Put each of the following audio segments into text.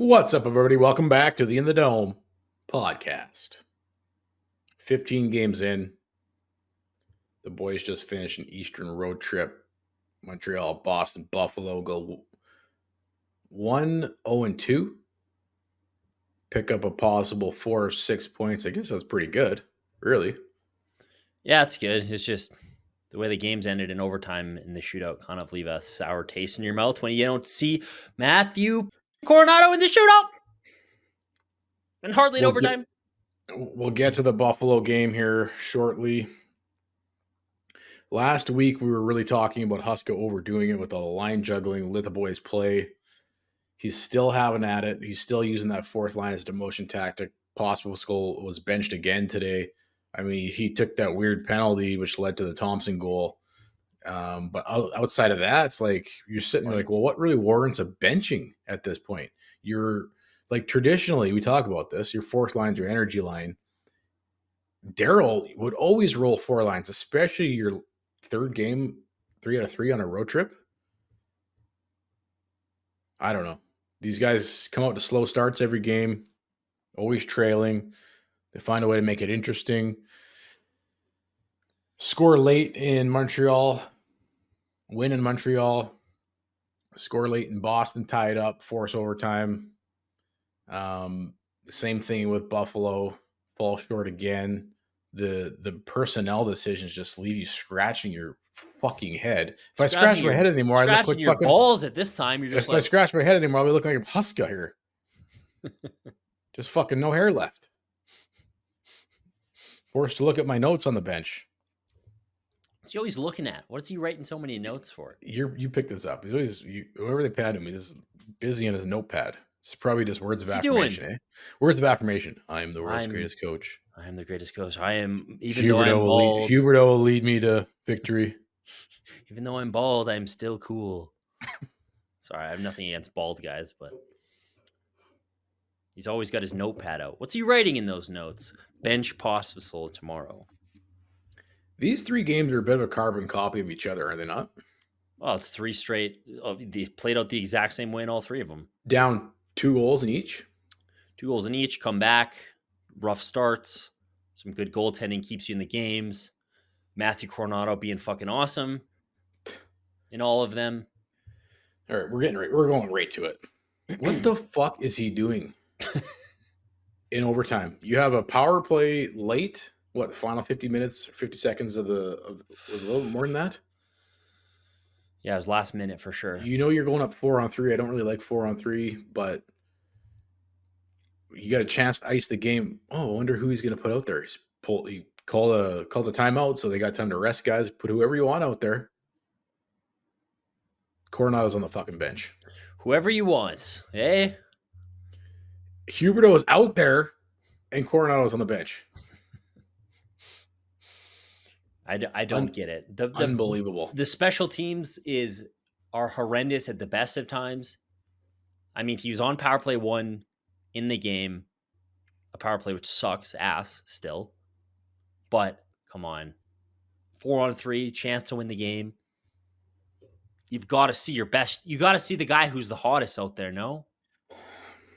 What's up, everybody? Welcome back to the In the Dome podcast. 15 games in. The boys just finished an Eastern road trip. Montreal, Boston, Buffalo go 1-0-2. Pick up a possible 4 or 6 points. I guess that's pretty good, really. Yeah, it's good. It's just the way the games ended in overtime in the shootout kind of leave a sour taste in your mouth when you don't see Matthew Coronado in the shootout. And hardly in overtime. We'll get to the Buffalo game here shortly. Last week, we were really talking about Huska overdoing it with all the line juggling, let the boys play. He's still having at it. He's still using that fourth line as a demotion tactic. Pospisil was benched again today. I mean, he took that weird penalty, which led to the Thompson goal. But outside of that, it's like you're sitting there like, well, what really warrants a benching at this point? You're like, traditionally, we talk about this. Your fourth line's your energy line. Daryl would always roll four lines, especially your third game, 3 out of 3 on a road trip. I don't know. These guys come out to slow starts every game, always trailing. They find a way to make it interesting. Score late in Montreal, win in Montreal, score late in Boston, tie it up, force overtime. Same thing with Buffalo, fall short again. The personnel decisions just leave you scratching your fucking head. If I scratch my head anymore, I look like your fucking balls at this time. You're just if I scratch my head anymore, I'll be looking like a Huska here. Just fucking no hair left. Forced to look at my notes on the bench. What's he always looking at? What's he writing so many notes for? You picked this up. He's always whoever they pad him, he's busy in his notepad. It's probably just words of affirmation. Eh? Words of affirmation. I am the world's greatest coach. I am the greatest coach. I am, even though I'm bald. Huberto will lead me to victory. Even though I'm bald, I'm still cool. Sorry, I have nothing against bald guys, but he's always got his notepad out. What's he writing in those notes? Bench Pospisil tomorrow. These 3 games are a bit of a carbon copy of each other, are they not? Well, it's 3 straight. They played out the exact same way in all 3 of them. Down 2 goals in each? 2 goals in each, come back, rough starts, some good goaltending keeps you in the games. Matthew Coronado being fucking awesome in all of them. All right, we're going right to it. What the fuck is he doing in overtime? You have a power play late. What, the final 50 minutes, 50 seconds was a little more than that? Yeah, it was last minute for sure. You know you're going up 4-on-3. I don't really like 4-on-3, but you got a chance to ice the game. Oh, I wonder who he's going to put out there. He called the timeout, so they got time to rest guys. Put whoever you want out there. Coronado's on the fucking bench. Whoever you want, eh? Huberto is out there, and Coronado's on the bench. I don't get it. Unbelievable. The special teams are horrendous at the best of times. I mean, he was on power play 1 in the game, a power play which sucks ass still. But come on, 4-on-3, chance to win the game. You've got to see your best. You got to see the guy who's the hottest out there. No,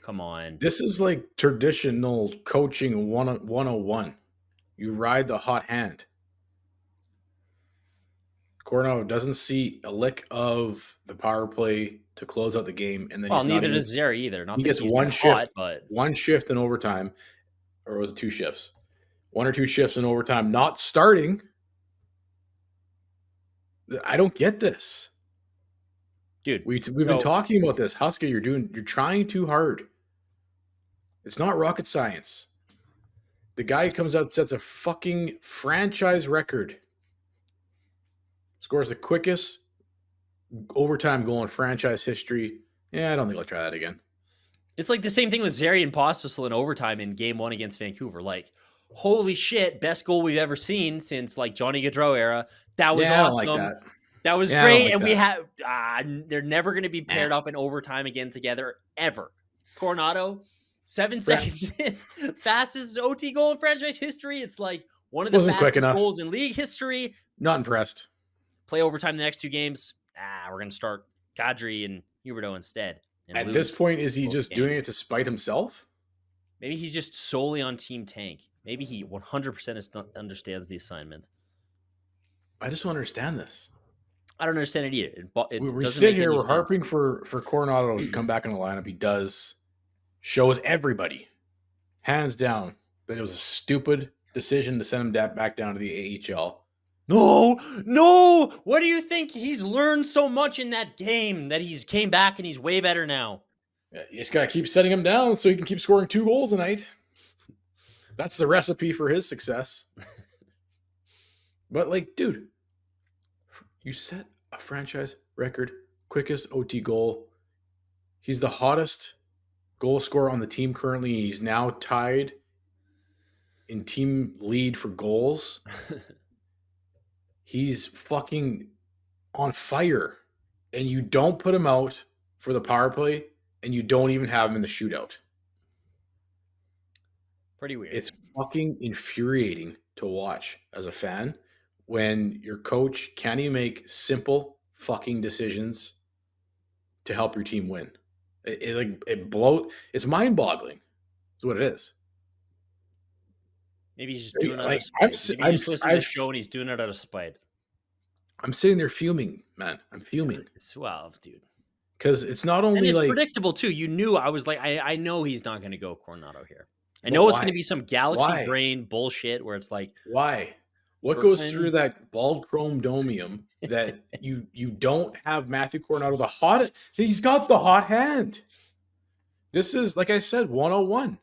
come on. This is like traditional coaching 101. You ride the hot hand. Coronado doesn't see a lick of the power play to close out the game, and then neither does Zeri either. He gets one shift in overtime, or was it 2 shifts? 1 or 2 shifts in overtime, not starting. I don't get this, dude. We've been talking about this. Huska, you're trying too hard. It's not rocket science. The guy comes out, sets a fucking franchise record. Scores the quickest overtime goal in franchise history. Yeah, I don't think I'll try that again. It's like the same thing with Zeri and Pospisil in overtime in Game 1 against Vancouver. Like, holy shit, best goal we've ever seen since like Johnny Gaudreau era. That was awesome. I don't like that was great, and we have they're never going to be paired up in overtime again together ever. Coronado, 7 seconds in, fastest OT goal in franchise history. It's like one of the fastest goals in league history. Not impressed. Play overtime the next 2 games. We're going to start Kadri and Huberto instead. and At this lose point, is he both just doing games. it to spite himself? Maybe he's just solely on Team Tank. Maybe he 100% understands the assignment. I just don't understand this. I don't understand it either. It We doesn't sit make here, any we're sense. harping for Coronado to come back in the lineup. He does, shows everybody, hands down, that it was a stupid decision to send him back down to the AHL. No. What do you think? He's learned so much in that game that he's came back and he's way better now. You just got to keep setting him down so he can keep scoring 2 goals a night. That's the recipe for his success. But, like, dude, you set a franchise record, quickest OT goal. He's the hottest goal scorer on the team currently. He's now tied in team lead for goals. He's fucking on fire. And you don't put him out for the power play, and you don't even have him in the shootout. Pretty weird. It's fucking infuriating to watch as a fan when your coach can't even make simple fucking decisions to help your team win. It's mind-boggling. That's what it is. Maybe he's just doing it out Like, of spite. Maybe he's just listening to the show and he's doing it out of spite. I'm sitting there fuming, man. I'm fuming. It's dude. Because it's not only and it's like predictable too. You knew I was like, I know he's not going to go Coronado here. I know it's going to be some galaxy brain bullshit where it's like, why? What goes through that bald chrome domium that you don't have Matthew Coronado the hot? He's got the hot hand. This is, like I said, 101.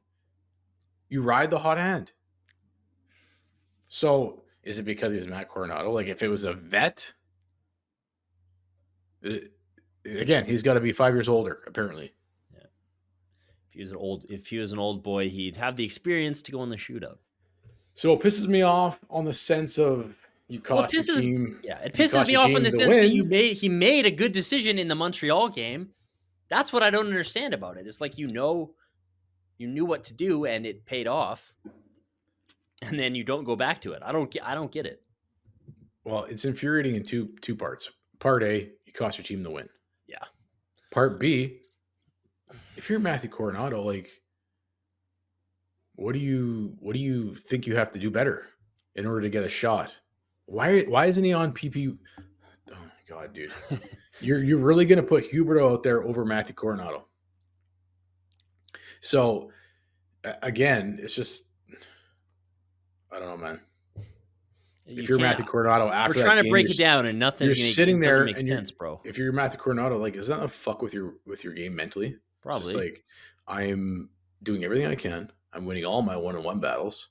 You ride the hot hand. So is it because he's Matt Coronado? Like, if it was a vet, again, he's got to be 5 years older, apparently. Yeah. If he was an old boy, he'd have the experience to go in the shootout. So it pisses me off on the sense of you cost your team. Yeah, it pisses me off in the sense that he made a good decision in the Montreal game. That's what I don't understand about it. It's like you knew what to do and it paid off, and then you don't go back to it. I don't get it. Well, it's infuriating in two parts. Part A, you cost your team the win. Yeah. Part B, if you're Matthew Coronado, like, what do you think you have to do better in order to get a shot? Why isn't he on PP? Oh my god, dude. You're really gonna put Huberdeau out there over Matthew Coronado. So again, it's just, I don't know, man. If you're Matthew Coronado after we're trying to break it down and nothing, you're sitting there makes sense, bro. If you're Matthew Coronado, like, is that a fuck with your game mentally? Probably. It's like, I'm doing everything I can. I'm winning all my one-on-one battles.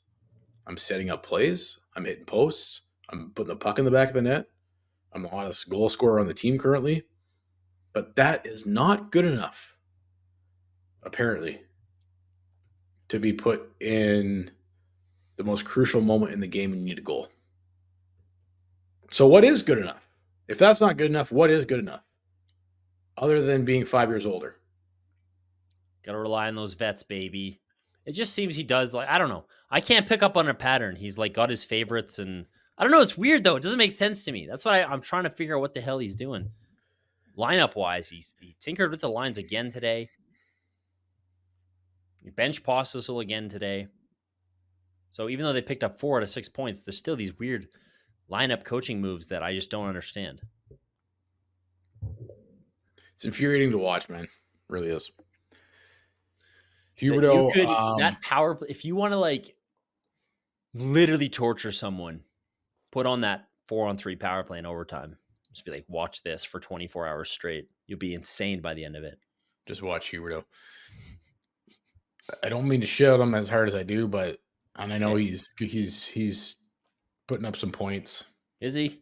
I'm setting up plays. I'm hitting posts. I'm putting the puck in the back of the net. I'm the hottest goal scorer on the team currently. But that is not good enough, apparently, to be put in the most crucial moment in the game when you need a goal. So what is good enough? If that's not good enough, what is good enough? Other than being 5 years older. Got to rely on those vets, baby. It just seems he does, like, I don't know. I can't pick up on a pattern. He's like got his favorites, and I don't know. It's weird though. It doesn't make sense to me. That's why I'm trying to figure out what the hell he's doing. Lineup wise, he tinkered with the lines again today. He benched Pospisil again today. So even though they picked up 4 out of 6 points, there's still these weird lineup coaching moves that I just don't understand. It's infuriating to watch, man. It really is. Huberdeau, that power play, if you want to like literally torture someone, put on that 4-on-3 power play in overtime. Just be like, watch this for 24 hours straight. You'll be insane by the end of it. Just watch Huberdeau. I don't mean to shit on him as hard as I do, but and I know he's putting up some points. Is he?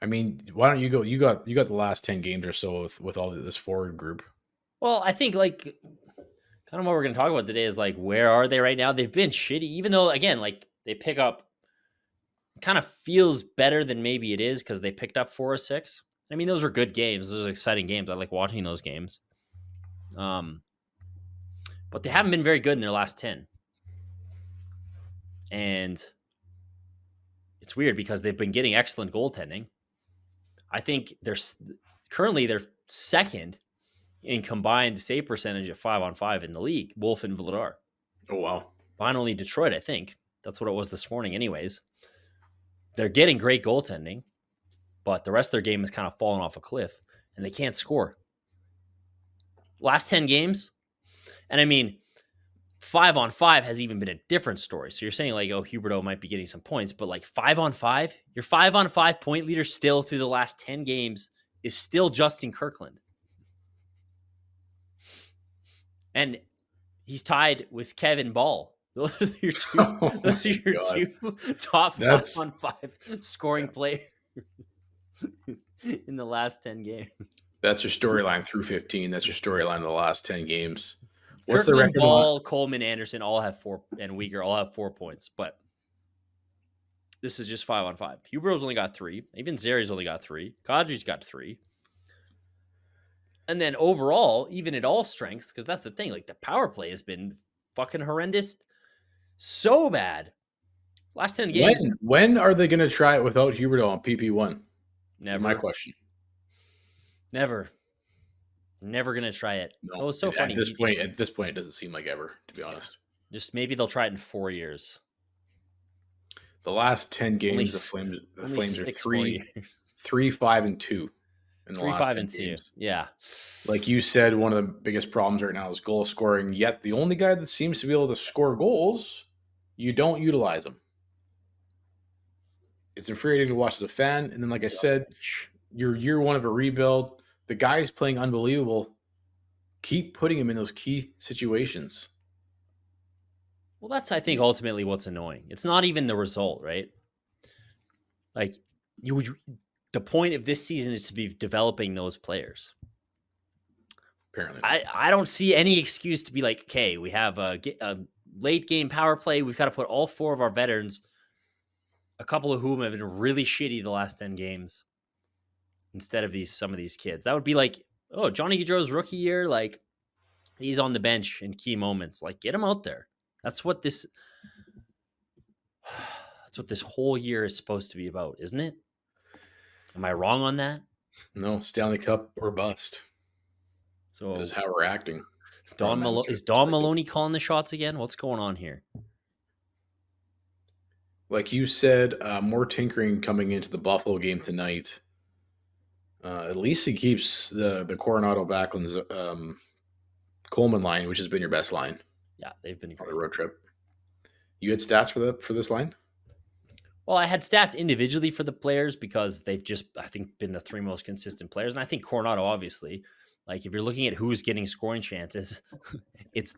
I mean, why don't you go? You got the last 10 games or so with all this forward group. Well, I think like kind of what we're going to talk about today is like, where are they right now? They've been shitty, even though again, like they pick up, kind of feels better than maybe it is because they picked up 4 or 6. I mean, those are good games. Those are exciting games. I like watching those games. But they haven't been very good in their last 10. And it's weird because they've been getting excellent goaltending. I think they're currently second in combined save percentage at 5-on-5 in the league. Wolf and Vladar. Oh, wow. Finally, Detroit, I think. That's what it was this morning, anyways. They're getting great goaltending, but the rest of their game is kind of falling off a cliff, and they can't score. Last 10 games, and I mean, 5-on-5 has even been a different story. So you're saying like, oh, Huberdeau might be getting some points, but like 5-on-5, your 5-on-5 point leader still through the last 10 games is still Justin Kirkland. And he's tied with Kevin Ball. Those are your two top 5-on-5 scoring players in the last 10 games. That's your storyline through 15. That's your storyline in the last 10 games. What's Kirkland, the record? Ball, Coleman, Anderson all have 4, and Weegar all have 4 points, but this is just 5-on-5. Huberdeau's only got 3. Even Zari's only got 3. Kadri's got 3. And then overall, even at all strengths, because that's the thing, like the power play has been fucking horrendous. So bad. Last 10 games. When are they going to try it without Huberdeau on PP1? Never. My question. Never going to try it. No, Oh, it's so funny. At this point, it doesn't seem like ever, to be honest. Just maybe they'll try it in 4 years. The last 10 games, the Flames are 3, 5, and 2 in the 3, last 5, 10 and 2. games. Yeah. Like you said, one of the biggest problems right now is goal scoring. Yet the only guy that seems to be able to score goals, you don't utilize him. It's infuriating to watch as a fan. And then, like I said, you're year one of a rebuild. The guy's playing unbelievable. Keep putting him in those key situations. Well, that's, I think, ultimately what's annoying. It's not even the result, right? Like, the point of this season is to be developing those players. Apparently. I don't see any excuse to be like, okay, we have a late game power play. We've got to put all 4 of our veterans, a couple of whom have been really shitty the last 10 games, instead of some of these kids. That would be like, oh, Johnny Gaudreau's rookie year, like, he's on the bench in key moments. Like, get him out there. That's what this whole year is supposed to be about, isn't it? Am I wrong on that? No, Stanley Cup or bust. So is how we're acting. Is Don Maloney calling the shots again? What's going on here? Like you said, more tinkering coming into the Buffalo game tonight. At least he keeps the Coronado Backlund's Coleman line, which has been your best line. Yeah, they've been great. On the road trip. You had stats for this line? Well, I had stats individually for the players because they've just, I think, been the 3 most consistent players. And I think Coronado, obviously, like if you're looking at who's getting scoring chances, it's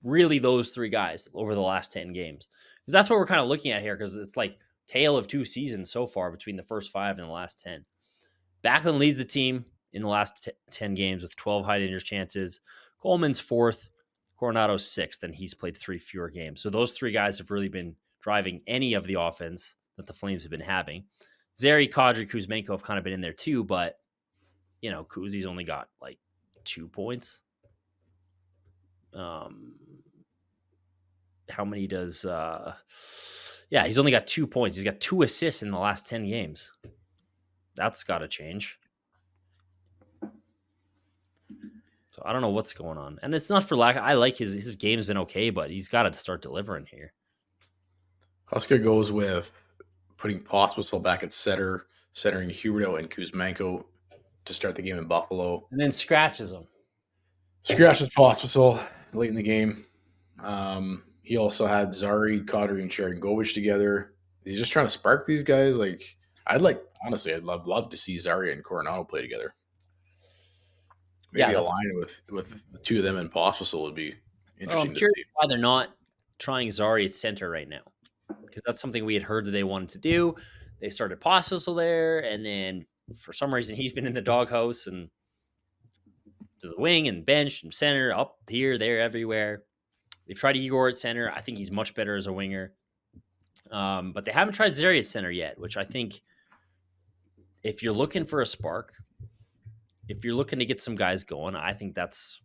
really those 3 guys over the last 10 games. Because that's what we're kind of looking at here, because it's like tale of 2 seasons so far between the first 5 and the last 10. Backlund leads the team in the last 10 games with 12 high danger chances. Coleman's 4th. Coronado's 6th, and he's played 3 fewer games. So those 3 guys have really been driving any of the offense that the Flames have been having. Zary, Kadri, Kuzmenko have kind of been in there too, but, you know, Kuzi's only got like 2 points. How many does... yeah, he's only got 2 points. He's got 2 assists in the last 10 games. That's got to change. So I don't know what's going on. And it's not for lack. I like his game's been okay, but he's got to start delivering here. Huska goes with putting Pospisil back at centering Huberdeau and Kuzmenko to start the game in Buffalo. And then scratches him. Scratches Pospisil late in the game. He also had Zary, Kadri, and Sharangovich together. He's just trying to spark these guys. Like, I'd love to see Zary and Coronado play together. Maybe a line with the 2 of them and Pospisil would be interesting to see. Why they're not trying Zary at center right now, because that's something we had heard that they wanted to do. They started Pospisil there, and then for some reason he's been in the doghouse and to the wing and bench and center, up here, there, everywhere. They've tried Igor at center. I think he's much better as a winger. But they haven't tried Zary at center yet, which I think if you're looking for a spark, if you're looking to get some guys going, I think that's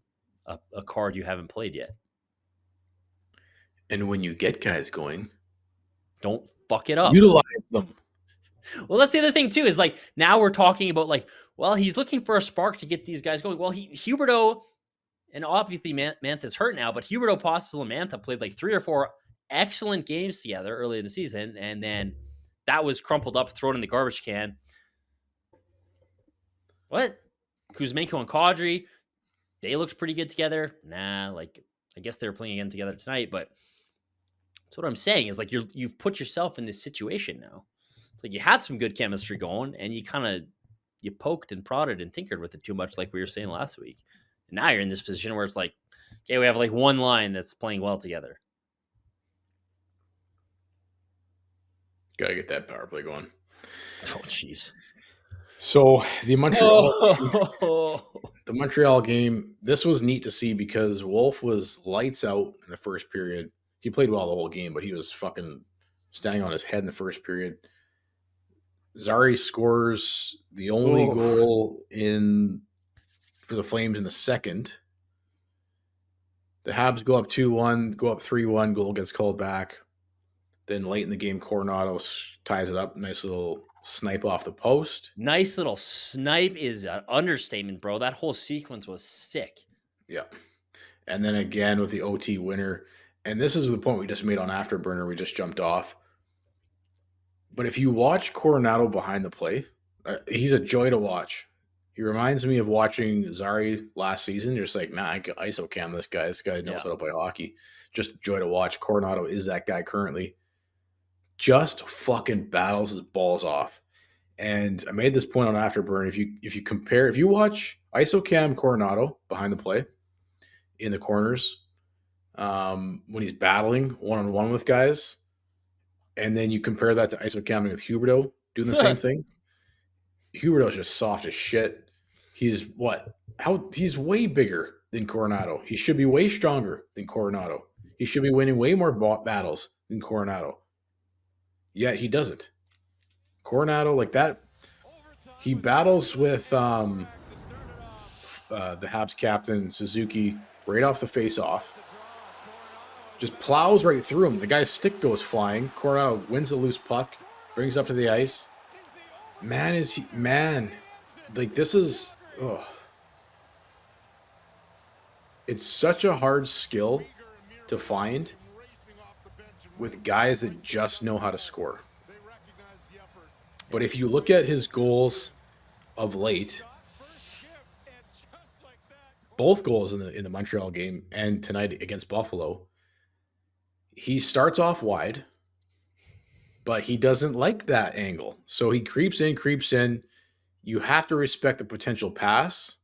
a card you haven't played yet. And when you get guys going, don't fuck it up. Utilize them. Well, that's the other thing too. Is like now we're talking about like, well, he's looking for a spark to get these guys going. Well, Huberto and obviously Mantha's hurt now, but Huberto, Postel, and Mantha played like 3 or 4 excellent games together early in the season, and then that was crumpled up, thrown in the garbage can. What? Kuzmenko and Kadri, they looked pretty good together. Nah, like I guess they were playing again together tonight, but that's what I'm saying is like you've put yourself in this situation now. It's like you had some good chemistry going, and you poked and prodded and tinkered with it too much, like we were saying last week. And now you're in this position where it's like, okay, we have like one line that's playing well together. Gotta get that power play going. Oh, jeez. So the Oh. Montreal game, this was neat to see because Wolf was lights out in the first period. He played well the whole game, but he was fucking standing on his head in the first period. Zari scores the only goal for the Flames in the second. The Habs go up 2-1, go up 3-1, goal gets called back. Then late in the game, Coronado ties it up. Nice little snipe off the post. Nice little snipe is an understatement, bro. That whole sequence was sick. Yeah. And then again with the OT winner. And this is the point we just made on Afterburner. We just jumped off. But if you watch Coronado behind the play, he's a joy to watch. He reminds me of watching Zari last season. You're just like, man, I can ISO cam this guy. This guy knows how to play hockey. Just joy to watch. Coronado is that guy currently. Just fucking battles his balls off. And I made this point on Afterburn. If you watch ISO cam Coronado behind the play in the corners, when he's battling one-on-one with guys, and then you compare that to ISO camming with Huberto doing the same thing, Huberto's just soft as shit. He's he's way bigger than Coronado. He should be way stronger than Coronado. He should be winning way more battles than Coronado. Yet he doesn't. Coronado, like that, he battles with the Habs captain, Suzuki, right off the face-off. Just plows right through him. The guy's stick goes flying. Coronado wins the loose puck, brings up to the ice. Like this is, it's such a hard skill to find with guys that just know how to score. But if you look at his goals of late, both goals in the Montreal game and tonight against Buffalo, he starts off wide, but he doesn't like that angle. So he creeps in. You have to respect the potential pass,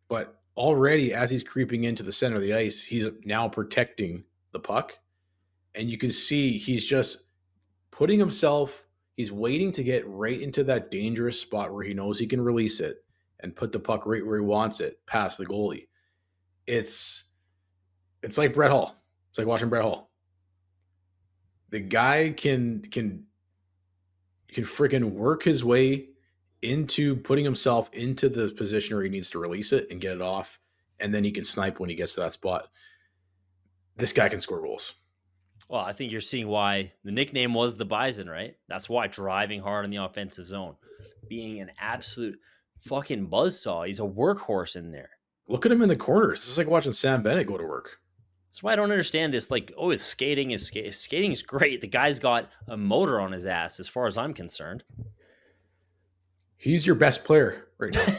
but already as he's creeping into the center of the ice, he's now protecting the puck. And you can see he's just putting himself, he's waiting to get right into that dangerous spot where he knows he can release it and put the puck right where he wants it, past the goalie. It's like Brett Hull. It's like watching Brett Hull. The guy can freaking work his way into putting himself into the position where he needs to release it and get it off, and then he can snipe when he gets to that spot. This guy can score goals. Well, I think you're seeing why the nickname was the Bison, right? That's why, driving hard in the offensive zone, being an absolute fucking buzzsaw. He's a workhorse in there. Look at him in the corners. This is like watching Sam Bennett go to work. That's why I don't understand this. Like, oh, his skating is great. The guy's got a motor on his ass, as far as I'm concerned. He's your best player right now.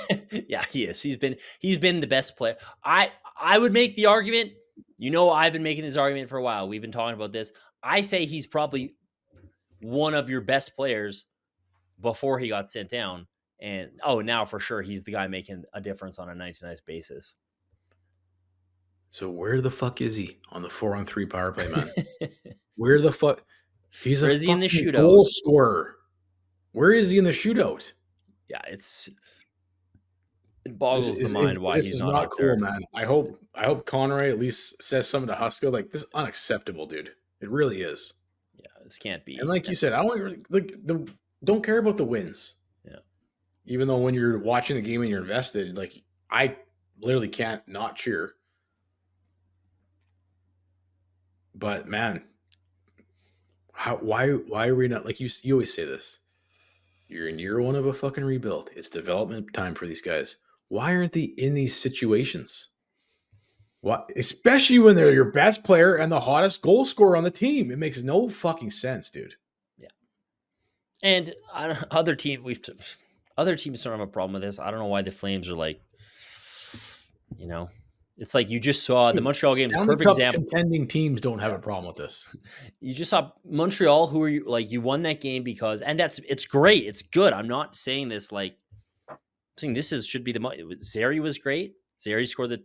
Yeah, he is. He's been the best player. I would make the argument. You know, I've been making this argument for a while. We've been talking about this. I say he's probably one of your best players before he got sent down. And now for sure he's the guy making a difference on a 99 basis. So where the fuck is he on the 4-on-3 power play, man? Where the fuck? He's a in the shootout goal scorer. Where is he in the shootout? Yeah, it boggles the mind why he's not cool, there. Man. I hope Conroy at least says something to Huska. Like, this is unacceptable, dude. It really is. Yeah, this can't be. And like you said, I don't care about the wins. Yeah. Even though when you're watching the game and you're invested, like, I literally can't not cheer. But man, why are we not, like you always say this? You're in year one of a fucking rebuild. It's development time for these guys. Why aren't they in these situations? What, especially when they're your best player and the hottest goal scorer on the team? It makes no fucking sense, dude. Yeah. And other teams don't have a problem with this. I don't know why the Flames are like, it's like you just saw the Dude, Montreal game's a Stanley perfect Cup example. contending teams don't have a problem with this. You just saw Montreal, who are you like? You won that game because, and it's great. It's good. I'm not saying this like. I'm saying should be Zary was great. Zary scored the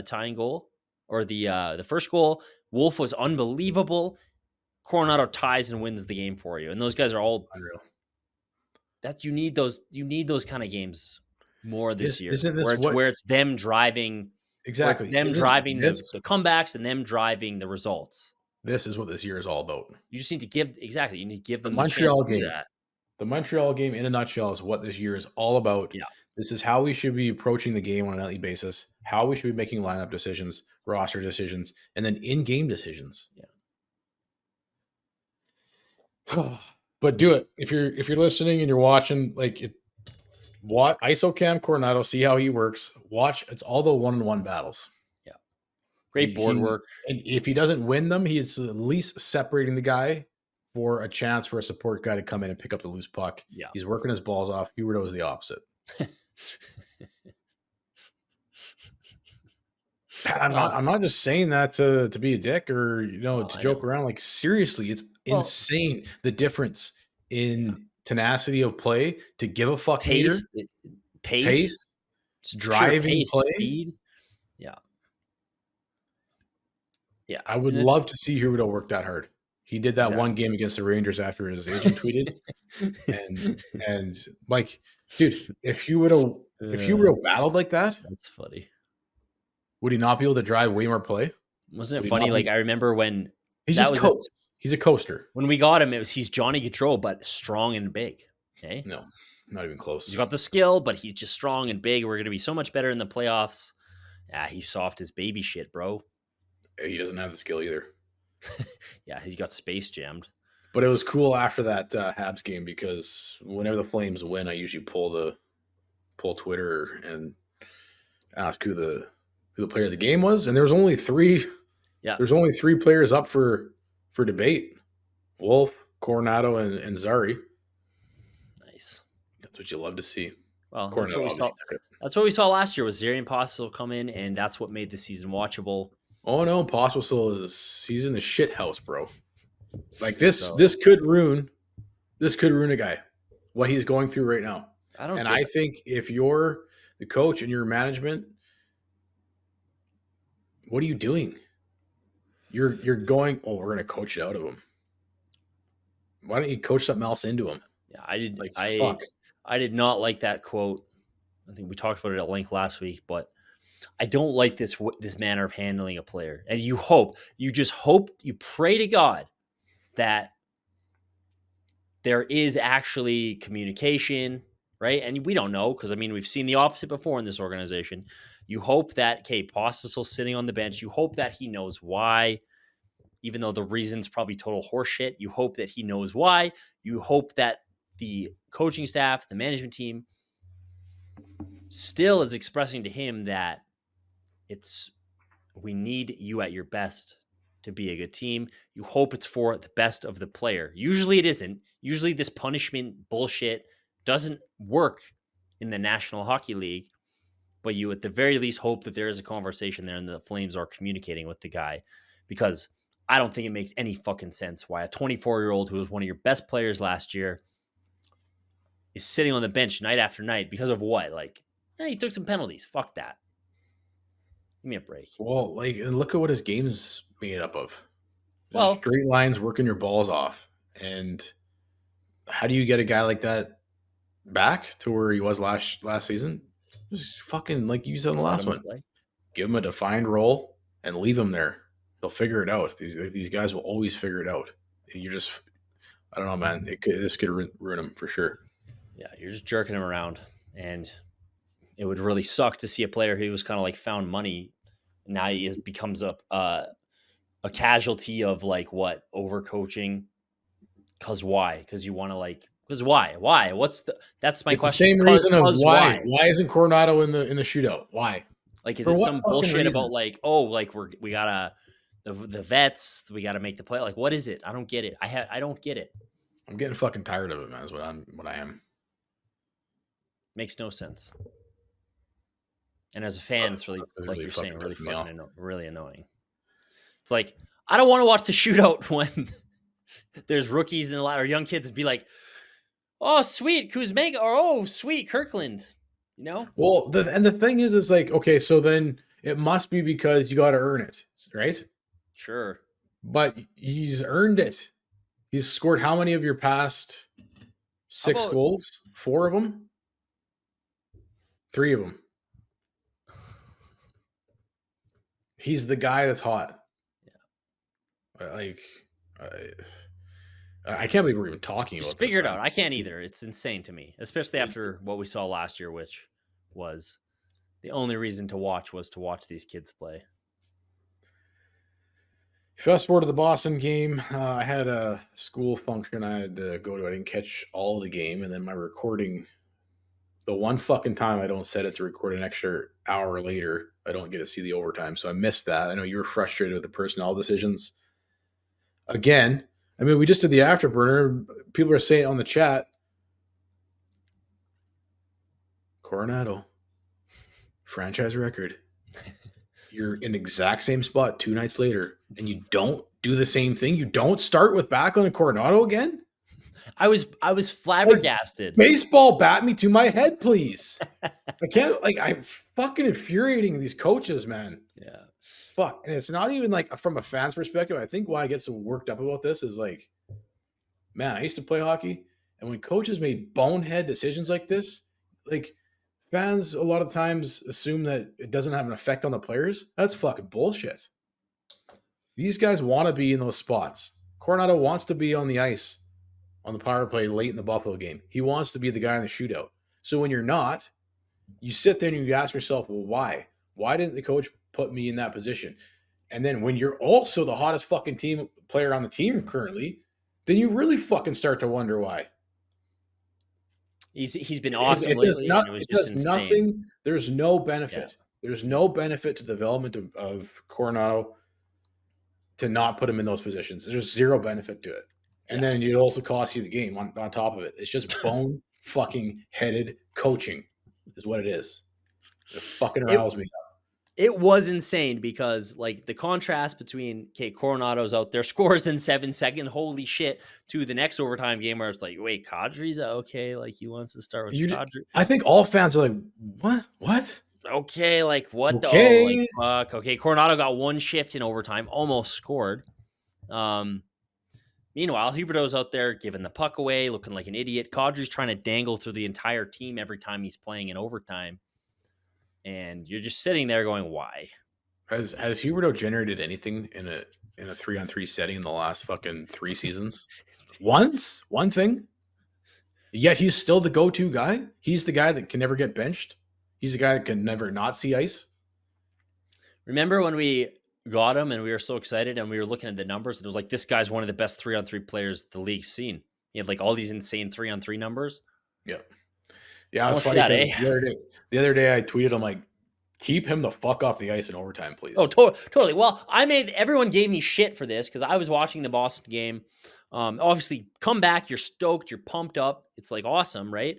tying goal or the first goal. Wolf was unbelievable. Coronado ties and wins the game for you, and those guys are all Unreal. you need those kind of games more this year, Isn't this where it's them driving, exactly? Isn't the comebacks and them driving the results. This is what this year is all about. You just need to give you need to give The them the chance Montreal to do game. that. The Montreal game, in a nutshell, is what this year is all about. Yeah. This is how we should be approaching the game on a nightly basis, how we should be making lineup decisions, roster decisions, and then in-game decisions. Yeah. But do it. If you're listening and you're watching, watch ISOCAM Coronado, see how he works. Watch, it's all the one-on-one battles. Yeah. Great board work. And if he doesn't win them, he is at least separating the guy for a chance for a support guy to come in and pick up the loose puck. Yeah. He's working his balls off. Huberdeau is the opposite. I'm not just saying that to be a dick or to joke around. Like, seriously, it's insane the difference in tenacity of play to give a fuck pace, driving play, speed. Yeah. I would love to see Huberdeau work that hard. He did that one game against the Rangers after his agent tweeted, and like, dude, if you would have battled like that, that's funny. Would he not be able to drive way more play? Wasn't it funny? Like, I remember when he's just he's a coaster. When we got him, he's Johnny Gaudreau, but strong and big. Okay, no, not even close. He's got the skill, but he's just strong and big. We're going to be so much better in the playoffs. Yeah, he's soft as baby shit, bro. He doesn't have the skill either. Yeah, he got space jammed. But it was cool after that Habs game because whenever the Flames win, I usually pull Twitter and ask who the player of the game was, and there was only three. Yeah, there's only three players up for debate: Wolf, Coronado, and Zary. Nice. That's what you love to see. Well, that's what we saw last year. Was Zary and Possible come in, and that's what made the season watchable. Oh no, Possible he's in the shit house, bro. Like this could ruin a guy. What he's going through right now. I think if you're the coach and your management, what are you doing? You're going, we're going to coach it out of him. Why don't you coach something else into him? Yeah, I did not like that quote. I think we talked about it at length last week, but I don't like this manner of handling a player. And you pray to God that there is actually communication, right? And we don't know because, we've seen the opposite before in this organization. You hope that, Pospisil's sitting on the bench. You hope that he knows why, even though the reason's probably total horseshit. You hope that he knows why. You hope that the coaching staff, the management team, still is expressing to him that we need you at your best to be a good team. You hope it's for the best of the player. Usually it isn't. Usually this punishment bullshit doesn't work in the National Hockey League, but you at the very least hope that there is a conversation there and the Flames are communicating with the guy, because I don't think it makes any fucking sense why a 24-year-old who was one of your best players last year is sitting on the bench night after night because of what? He took some penalties. Fuck that. Give me a break. Well, look at what his game's made up of. Straight lines, working your balls off. And how do you get a guy like that back to where he was last season? Just fucking, like you said in the last one, give him a defined role and leave him there. He'll figure it out. These guys will always figure it out. I don't know, man. This could ruin him for sure. Yeah, you're just jerking him around, and it would really suck to see a player who was kind of found money. Now he becomes a casualty of overcoaching. Because why? Because you want to Because why? Why? That's my It's the question. same reason of Because why. why? Why isn't Coronado in the shootout? Why? Like, is For it what some fucking bullshit about reason? like, oh, like we gotta the vets, we gotta make the play? Like, what is it? I don't get it. I don't get it. I'm getting fucking tired of it, man. Is what I am. Makes no sense. And as a fan, it's really, It's like really you're saying, fucking really pissing me off. really annoying. It's like I don't want to watch the shootout when there's rookies and a lot of young kids and be like, oh sweet Kuzmenga, or oh sweet Kirkland, you know? Well, the thing is like, okay, so then it must be because you got to earn it, right? Sure. But he's earned it. He's scored how many of your past How 6 about goals? 4 of them? 3 of them. He's the guy that's hot. Like, I can't believe we're even talking just about this, figure it man. out? I can't either. It's insane to me, especially after what we saw last year, which was the only reason to watch was to watch these kids play. Fast forward to the Boston game. I had a school function I had to go to. I didn't catch all of the game, and then my recording. The one fucking time I don't set it to record an extra hour later, I don't get to see the overtime, so I missed that. I know you were frustrated with the personnel decisions. Again, I mean, we just did the afterburner. People are saying on the chat, Coronado, franchise record. You're in the exact same spot 2 nights later, and you don't do the same thing. You don't start with Backlund and Coronado again. I was flabbergasted. Baseball bat me to my head, please. I can't, like, I'm fucking infuriating these coaches, man. Yeah. Fuck. And it's not even like from a fan's perspective. I think why I get so worked up about this is like, man, I used to play hockey, and when coaches made bonehead decisions like this, like, fans a lot of times assume that it doesn't have an effect on the players. That's fucking bullshit. These guys want to be in those spots. Coronado wants to be on the ice on the power play late in the Buffalo game. He wants to be the guy in the shootout. So when you're not, you sit there and you ask yourself, well, why? Why didn't the coach put me in that position? And then when you're also the hottest fucking team player on the team currently, then you really fucking start to wonder why. He's been awesome It does lately, not. and it was It just does insane. nothing. There's no Yeah. benefit. There's no benefit to the development of Coronado to not put him in those positions. There's zero benefit to it. And Yeah. then it also costs you the game on top of it. It's just bone fucking headed coaching is what it is. It fucking It riles me. it was insane because like the contrast between Coronado's out there, scores in 7 seconds, holy shit, to the next overtime game where it's like, wait, Kadri's okay, like he wants to start with Kadri. I think all fans are like, what? What? Okay, like what the like Okay. fuck. Okay, Coronado got one shift in overtime, almost scored. Meanwhile, Huberdeau's out there giving the puck away, looking like an idiot. Kadri's trying to dangle through the entire team every time he's playing in overtime. And you're just sitting there going, why? Has Huberdeau generated anything in a 3-on-3 setting in the last fucking 3 seasons? Once? One thing? Yet he's still the go-to guy. He's the guy that can never get benched. He's the guy that can never not see ice. Remember when we got him and we were so excited and we were looking at the numbers? It was like, this guy's one of the best 3-on-3 players the league's seen. He had like all these insane 3-on-3 numbers. Yeah. Yeah, it So was much for funny that, because eh? the other day I tweeted, I'm like, keep him the fuck off the ice in overtime, please. Oh, totally. Well, everyone gave me shit for this because I was watching the Boston game. Obviously, come back, you're stoked, you're pumped up. It's like awesome, right?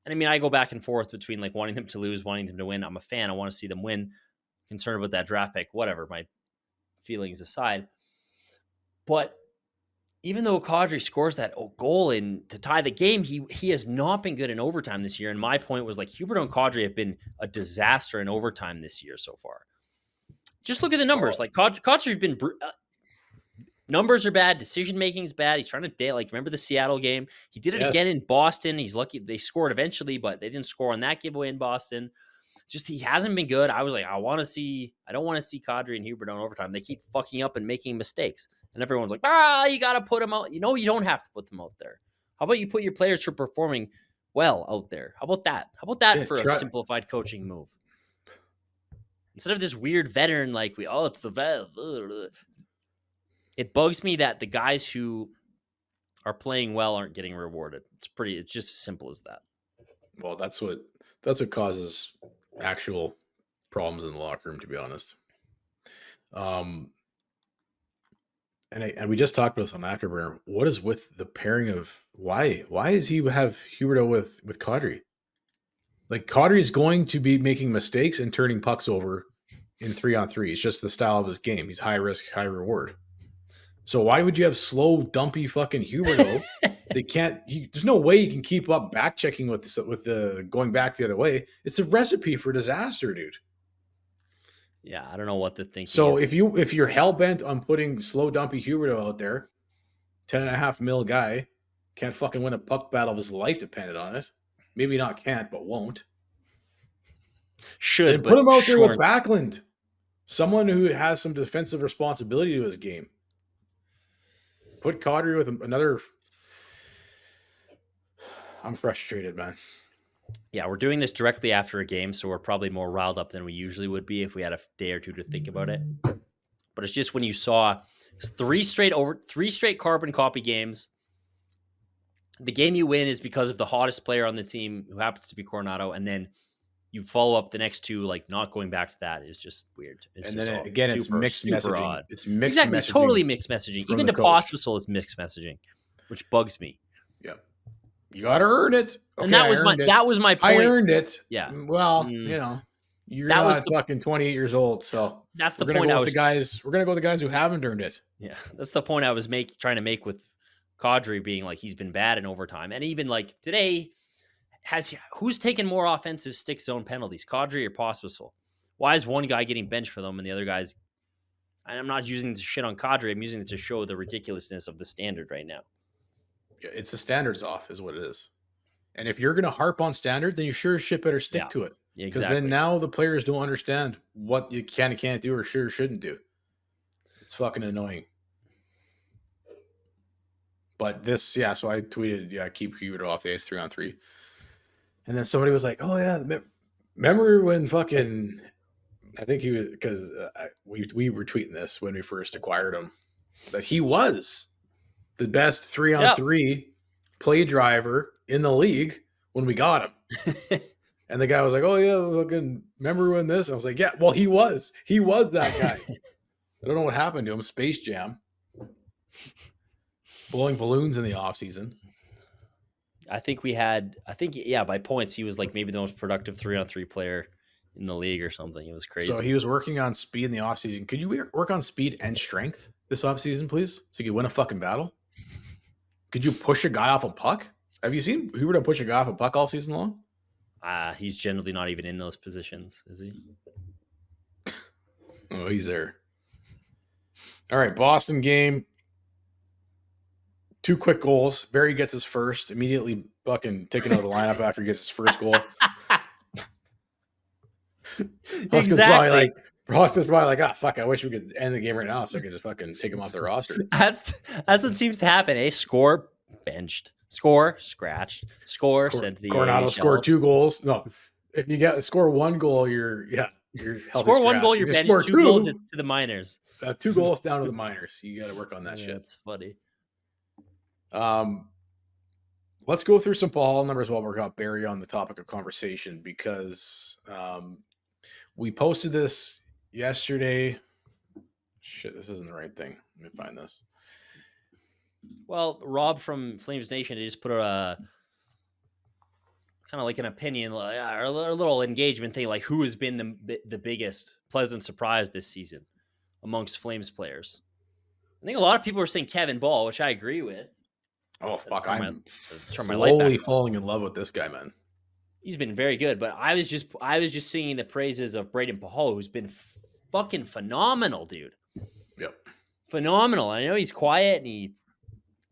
And I mean, I go back and forth between like wanting them to lose, wanting them to win. I'm a fan. I want to see them win. Concerned about that draft pick, whatever, my feelings aside. But even though Kadri scores that goal in to tie the game, he has not been good in overtime this year. And my point was like Huberdeau and Kadri have been a disaster in overtime this year so far. Just look at the numbers. Like Kadri's been numbers are bad, decision making is bad. He's trying to like remember the Seattle game. He did it again in Boston. He's lucky they scored eventually, but they didn't score on that giveaway in Boston. Just he hasn't been good. I was like, I don't want to see Kadri and Huberdeau in overtime. They keep fucking up and making mistakes. And everyone's like, you got to put them out. You know, you don't have to put them out there. How about you put your players who are performing well out there? How about that? How about that for a simplified coaching move? Instead of this weird veteran, like it's the vet. It bugs me that the guys who are playing well aren't getting rewarded. It's just as simple as that. Well, that's what causes actual problems in the locker room, to be honest. And we just talked about this on Afterburner. What is with the pairing of why is he have Huberdeau with Kadri? Like, Kadri is going to be making mistakes and turning pucks over in 3-on-3. It's just the style of his game. He's high risk, high reward. So why would you have slow, dumpy fucking Huberdeau? There's no way you can keep up back checking with the going back the other way. It's a recipe for disaster, dude. Yeah, I don't know what the thinking So is. if you're hell bent on putting slow, dumpy Huberdeau out there, 10.5 mil guy, can't fucking win a puck battle of his life dependent on it. Maybe not can't, but won't. Should, Then put but him out there with short. Backlund. Someone who has some defensive responsibility to his game. Put Kadri with another. I'm frustrated, man. Yeah, we're doing this directly after a game, so we're probably more riled up than we usually would be if we had a day or two to think about it. But it's just when you saw three straight carbon copy games. The game you win is because of the hottest player on the team, who happens to be Coronado, and then you follow up the next two, like not going back to that is just weird. And then again, it's mixed messaging. Odd. It's mixed exactly, messaging. It's totally mixed messaging. Even to Pospisil, it's mixed messaging, which bugs me. Yeah, you got to earn it. Okay, and that was my point. I earned it. Yeah. Well, you're not fucking 28 years old, so that's the point. We're gonna go with the guys who haven't earned it. Yeah, that's the point I was trying to make with Kadri being like he's been bad in overtime, and even like today, who's taken more offensive stick zone penalties, Kadri or Pospisil? Why is one guy getting benched for them and the other guys? And I'm not using this shit on Kadri. I'm using it to show the ridiculousness of the standard right now. Yeah, it's the standards off, is what it is. And if you're going to harp on standard, then you sure as shit better stick to it. Because then now the players don't understand what you can and can't do or sure shouldn't do. It's fucking annoying. But this, yeah, so I tweeted, keep Huberdeau off the ice 3-on-3. And then somebody was like, oh, yeah, remember when fucking, I think he was, because we were tweeting this when we first acquired him, that he was the best 3-on-3 play driver in the league when we got him. And the guy was like, oh, yeah, fucking remember when this? I was like, yeah, well, he was that guy. I don't know what happened to him. Space Jam. Blowing balloons in the offseason. I think, by points, he was like maybe the most productive 3-on-3 player in the league or something. It was crazy. So he was working on speed in the offseason. Could you work on speed and strength this offseason, please? So you could win a fucking battle? Could you push a guy off a puck? Have you seen Huberdeau push a guy off a puck all season long? He's generally not even in those positions, is he? Oh, he's there. All right, Boston game. 2 quick goals. Barry gets his first, immediately fucking taken out of the lineup after he gets his first goal. Exactly. Husk's probably like, fuck, I wish we could end the game right now so I could just fucking take him off the roster. That's what seems to happen, eh? Score, benched. Score, scratched. Score, sent to the Coronado scored 2 goals. No, if you score 1 goal, you're score 1 goal, you're benched. 2 goals, it's to the minors. 2 goals down to the minors. You got to work on that shit. That's funny. Let's go through some Paul Hall numbers while we're got Barry on the topic of conversation, because we posted this yesterday. Shit, this isn't the right thing. Let me find this. Well, Rob from Flames Nation, he just put a kind of like an opinion or a little engagement thing, like who has been the biggest pleasant surprise this season amongst Flames players. I think a lot of people are saying Kevin Ball, which I agree with. Oh, fuck. I'm slowly falling in love with this guy, man. He's been very good, but I was just singing the praises of Braden Pahal, who's been fucking phenomenal, dude. Yep. Phenomenal. I know he's quiet and he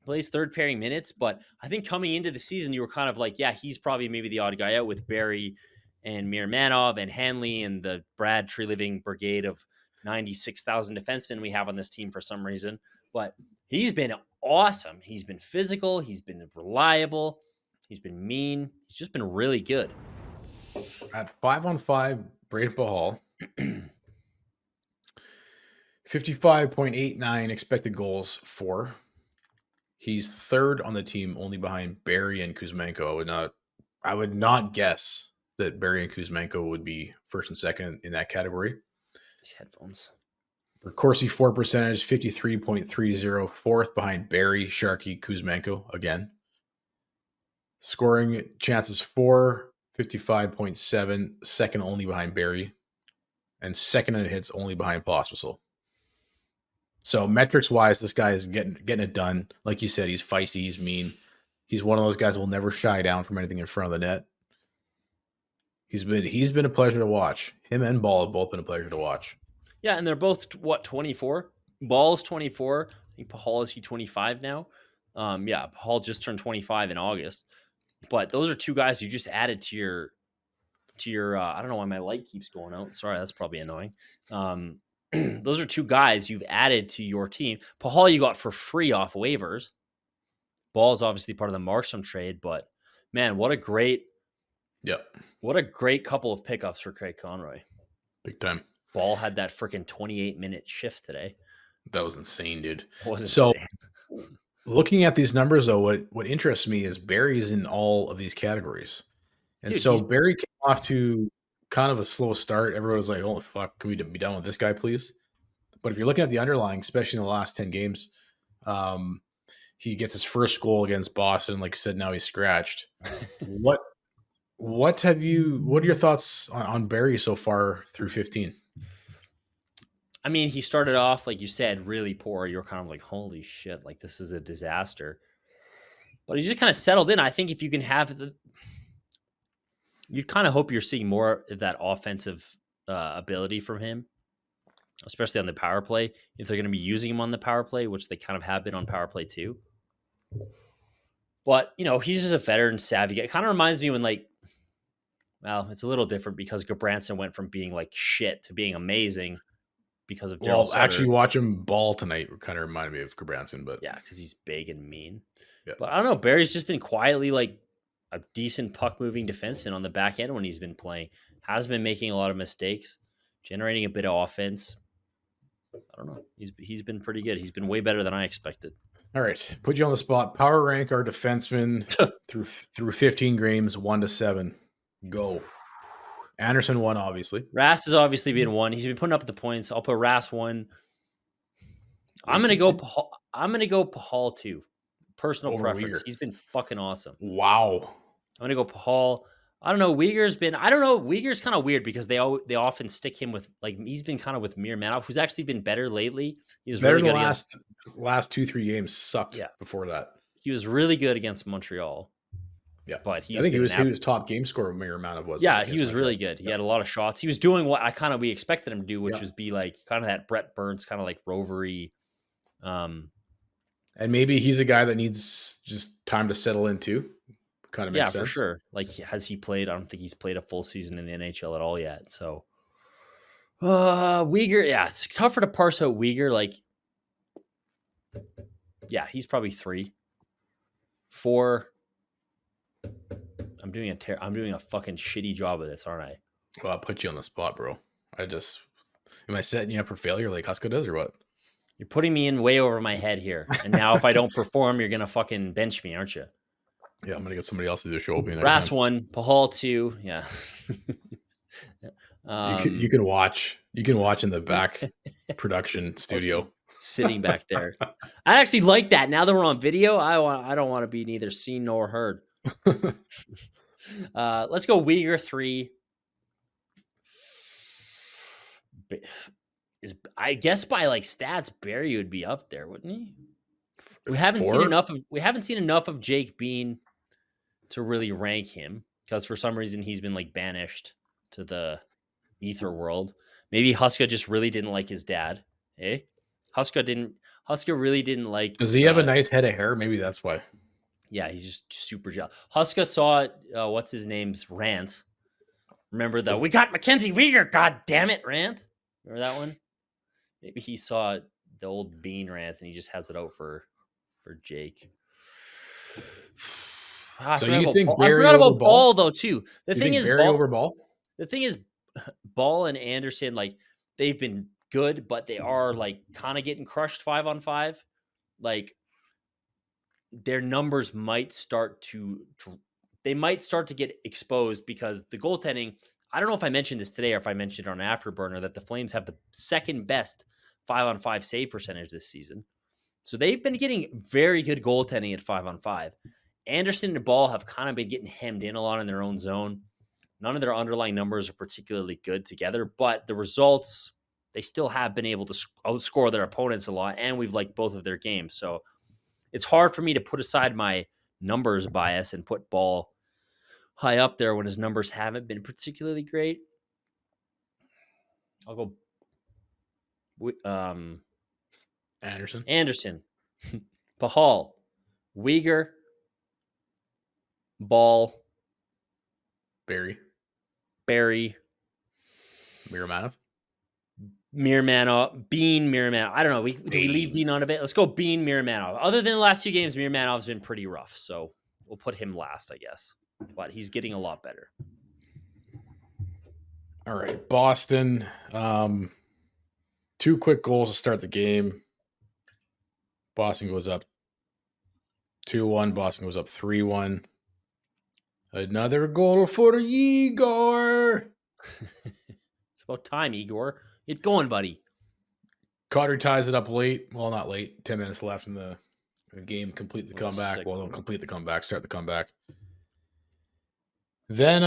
plays third pairing minutes, but I think coming into the season, you were kind of like, yeah, he's probably maybe the odd guy out with Barry and Mirmanov and Hanley and the Brad Tree-Living brigade of 96,000 defensemen we have on this team for some reason. But he's been awesome. He's been physical. He's been reliable. He's been mean. He's just been really good. At 5-on-5, Braden Pahal, 55.89 expected goals for. He's third on the team, only behind Barry and Kuzmenko. I would not guess that Barry and Kuzmenko would be first and second in that category. These headphones. For Corsi 4 percentage, 53.30, fourth behind Barry, Sharkey, Kuzmenko again. Scoring chances for, 55.7, second only behind Barry, and second in hits only behind Pospisil. So metrics wise, this guy is getting it done. Like you said, he's feisty, he's mean. He's one of those guys who will never shy down from anything in front of the net. He's been a pleasure to watch. Him and Ball have both been a pleasure to watch. Yeah, and they're both 24. Ball's 24. I think Pahal is 25 now. Yeah, Pahal just turned 25 in August. But those are two guys you just added to your I don't know why my light keeps going out. Sorry, that's probably annoying. Those are two guys you've added to your team. Pahal you got for free off waivers. Ball is obviously part of the Markstrom trade, but man, what a great couple of pickups for Craig Conroy. Big time. Ball had that freaking 28-minute shift today. That was insane, dude. It was insane. Looking at these numbers, though, what interests me is Barry's in all of these categories. And dude, so Barry came off to kind of a slow start. Everyone was like, oh, fuck, can we be done with this guy, please? But if you're looking at the underlying, especially in the last 10 games, he gets his first goal against Boston. Like you said, now he's scratched. What are your thoughts on Barry so far through 15? I mean, he started off, like you said, really poor. You're kind of like, holy shit, like this is a disaster. But he just kind of settled in. I think if you can have you'd kind of hope you're seeing more of that offensive ability from him, especially on the power play. If they're going to be using him on the power play, which they kind of have been on power play too. But, he's just a veteran savvy guy. It kind of reminds me when it's a little different because Gabranson went from being like shit to being amazing because of Daryl Sutter. Actually watching Ball tonight kind of reminded me of Gabranson, but yeah, because he's big and mean. Yeah. But I don't know. Barry's just been quietly like a decent puck moving defenseman on the back end when he's been playing. Has been making a lot of mistakes, generating a bit of offense. I don't know. He's been pretty good. He's been way better than I expected. All right, put you on the spot. Power rank our defensemen through 15 games, 1 to 7. Go. Anderson 1, obviously. Rass has obviously been 1. He's been putting up the points. I'll put Rass 1. I'm gonna go Pahal 2. Personal over preference. Uyghur. He's been fucking awesome. Wow. I'm gonna go Pahal. I don't know. Uyghur's kind of weird because they often stick him with he's been kind of with Mirmanov, who's actually been better lately. He was better really in good the last 2-3 games. Sucked before that. He was really good against Montreal. Yeah, but I think he was top game scorer. Mirmanov was. Yeah, he was really good. He had a lot of shots. He was doing what we expected him to do, which was be like kind of that Brett Burns kind of like rovery. And maybe he's a guy that needs just time to settle in too. Kind of makes sense. For sure. Has he played? I don't think he's played a full season in the NHL at all yet. So, Uyghur, it's tougher to parse out Uyghur. He's probably 3. 4. I'm doing a fucking shitty job of this, aren't I? Well, I'll put you on the spot, bro. Am I setting you up for failure like Huska does or what? You're putting me in way over my head here. And now if I don't perform, you're going to fucking bench me, aren't you? Yeah, I'm going to get somebody else to do the show opening next Rass time. 1, Pahal 2. Yeah. You can watch in the back production studio. Sitting back there. I actually like that. Now that we're on video, I don't want to be neither seen nor heard. Let's go Uyghur 3. I guess by stats, Barry would be up there, wouldn't he? We haven't seen enough of Jake Bean to really rank him because for some reason he's been banished to the ether world. Maybe Huska just really didn't like his dad. Huska really didn't like. Does he have a nice head of hair? Maybe that's why. Yeah, he's just super jealous. Huska saw what's his name's rant. Remember we got Mackenzie Uyghur, god damn it, rant. Remember that one? Maybe he saw the old Bean rant and he just has it out for Jake. So you think I forgot about Ball though too. The thing is, Barry over Ball. The thing is, Ball and Anderson they've been good, but they are kind of getting crushed 5-on-5. their numbers might start to get exposed because the goaltending. I don't know if I mentioned this today or if I mentioned it on Afterburner that the Flames have the second best 5-on-5 save percentage this season. So they've been getting very good goaltending at 5-on-5. Anderson and Ball have kind of been getting hemmed in a lot in their own zone. None of their underlying numbers are particularly good together, but the results, they still have been able to outscore their opponents a lot, and we've liked both of their games. So it's hard for me to put aside my numbers bias and put Ball high up there when his numbers haven't been particularly great. I'll go Anderson, Pahal, Uyghur, Ball, Barry, Miromanov, Bean, Miromanov. I don't know. Do we leave Bean on a bit? Let's go Bean, Miromanov. Other than the last 2 games, Miromanov's been pretty rough, so we'll put him last, I guess. But he's getting a lot better. All right, Boston. 2 quick goals to start the game. Boston goes up 2-1. Boston goes up 3-1. Another goal for Igor. It's about time, Igor. Get going, buddy. Cotter ties it up late. Well, not late. 10 minutes left in the game. Complete the comeback. Well, don't complete the comeback. Start the comeback. Then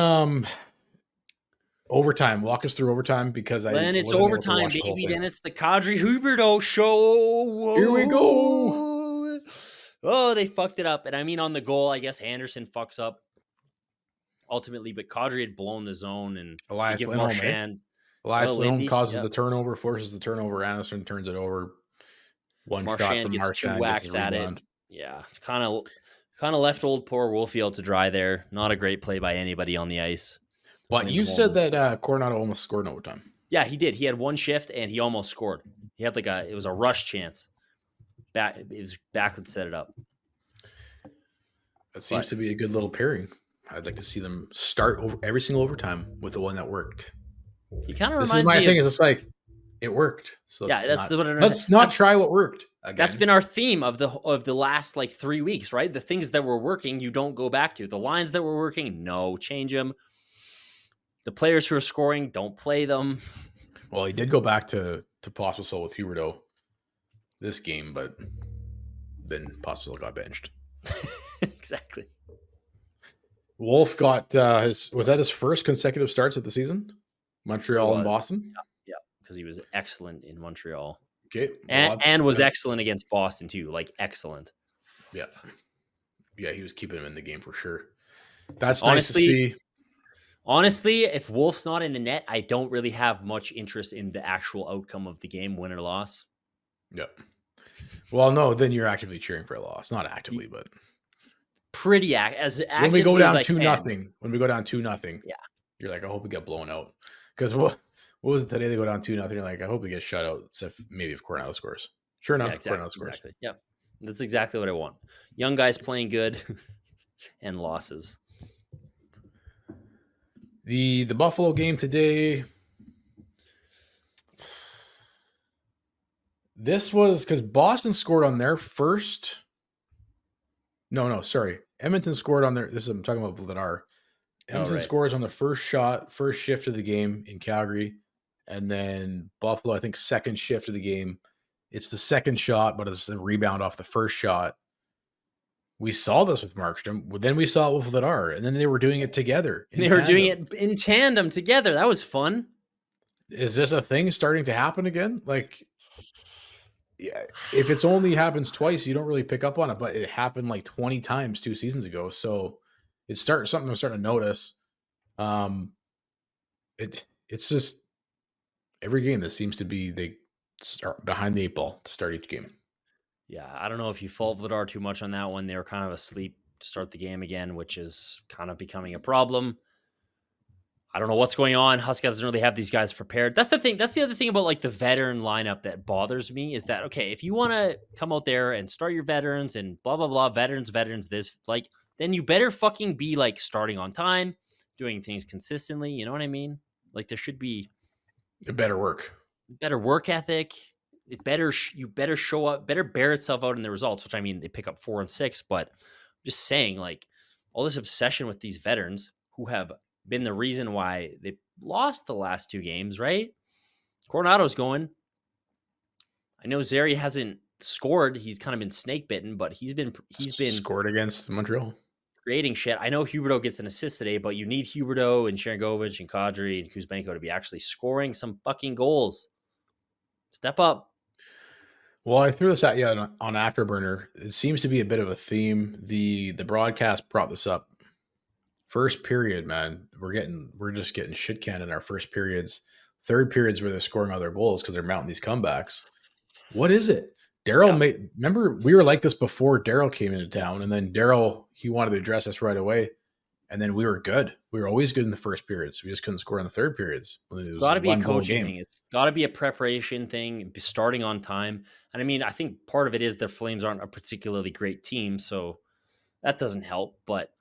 overtime. Walk us through overtime because then it's overtime, baby. Then it's the Kadri Huberdeau show. Here we go. Oh, they fucked it up. And I mean, on the goal, I guess Anderson fucks up ultimately, but Kadri had blown the zone and Elias Lindholm causes the turnover, forces the turnover. Anderson turns it over. One shot from Marchand waxed at it. Yeah, kind of left old poor Woolfield to dry there. Not a great play by anybody on the ice. But you said that Coronado almost scored in overtime. Yeah, he did. He had one shift and he almost scored. He had it was a rush chance. It was back that set it up. That seems to be a good little pairing. I'd like to see them start every single overtime with the one that worked. He kind of reminds me. This is my thing. Is it's like it worked. So yeah, let's not try what worked. Again. That's been our theme of the last 3 weeks, right? The things that were working, you don't go back to. The lines that were working, no, change them. The players who are scoring, don't play them. Well, he did go back to Pospisil with Huberdeau this game, but then Pospisil got benched. Exactly. Wolf got was that his first consecutive starts of the season? Montreal and Boston? Yeah, because he was excellent in Montreal. Okay. Well, and was excellent against Boston too. Excellent. Yeah. Yeah, he was keeping him in the game for sure. That's nice to see. Honestly, if Wolf's not in the net, I don't really have much interest in the actual outcome of the game, win or loss. Yeah. Well, no, then you're actively cheering for a loss. Not actively, but pretty actively. When we go down 2-0, yeah, you're like, I hope we get blown out. Because what was it today? They go down 2-0. You're like, I hope we get shut out. Except maybe if Coronado scores. Sure enough, Coronado scores. Exactly. Yeah, that's exactly what I want. Young guys playing good and losses. The Buffalo game today. This was because Boston scored on their first. No, sorry. Edmonton scored on their. I'm talking about Vladar. Edmonton scores on the first shift of the game in Calgary, and then Buffalo, I think, second shift of the game. It's the second shot, but it's a rebound off the first shot. We saw this with Markstrom. Then we saw it with Vladar, and then they were doing it together. They were doing it in tandem together. That was fun. Is this a thing starting to happen again? Yeah, if it's only happens twice, you don't really pick up on it, but it happened 20 times 2 seasons ago. So it's something I'm starting to notice. It's just every game that seems to be they start behind the 8 ball to start each game. Yeah, I don't know if you fault Vladar too much on that one. They were kind of asleep to start the game again, which is kind of becoming a problem. I don't know what's going on. Huska doesn't really have these guys prepared. That's the thing. That's the other thing about the veteran lineup that bothers me is that, okay, if you want to come out there and start your veterans and blah, blah, blah, veterans, this, then you better fucking be starting on time, doing things consistently. You know what I mean? There should be a better work ethic. you better show up, better bear itself out in the results. Which I mean, they pick up 4 and 6, but I'm just saying, like all this obsession with these veterans who have been the reason why they lost the last 2 games, right? Coronado's going. I know Zeri hasn't scored. He's kind of been snake bitten, but he's been Scored against Montreal. creating shit. I know Huberdeau gets an assist today, but you need Huberdeau and Sharangovich and Kadri and Kuzmenko to be actually scoring some fucking goals. Step up. Well, I threw this at you on Afterburner. It seems to be a bit of a theme. The broadcast brought this up. First period, man, we're just getting shit canned in our first periods. Third periods where they're scoring all their goals because they're mounting these comebacks. What is it? Daryl remember we were like this before Daryl came into town, and then Daryl, he wanted to address us right away. And then we were good. We were always good in the first periods. We just couldn't score in the third periods. It's got to be a coaching thing. It's got to be a preparation thing, starting on time. And I mean, I think part of it is the Flames aren't a particularly great team, so that doesn't help. But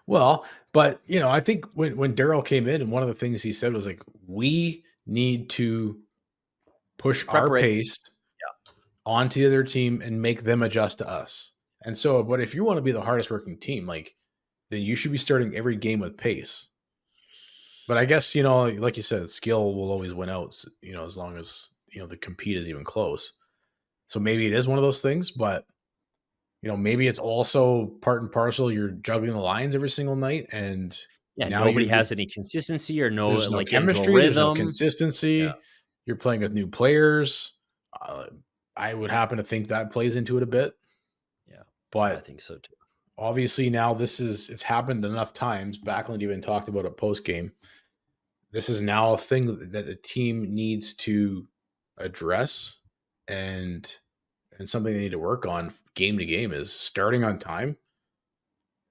I think when Daryl came in, and one of the things he said was like, we need to push our pace onto the other team and make them adjust to us. And so, but if you want to be the hardest working team, like, then you should be starting every game with pace. But I guess, like you said, skill will always win out, as long as, the compete is even close. So maybe it is one of those things, but, maybe it's also part and parcel. You're juggling the lines every single night, and now nobody has any consistency or no chemistry, there's no consistency. Yeah. You're playing with new players. I would happen to think that plays into it a bit. Yeah, but I think so too. Obviously now it's happened enough times. Backlund even talked about it post game. This is now a thing that the team needs to address, and something they need to work on game to game is starting on time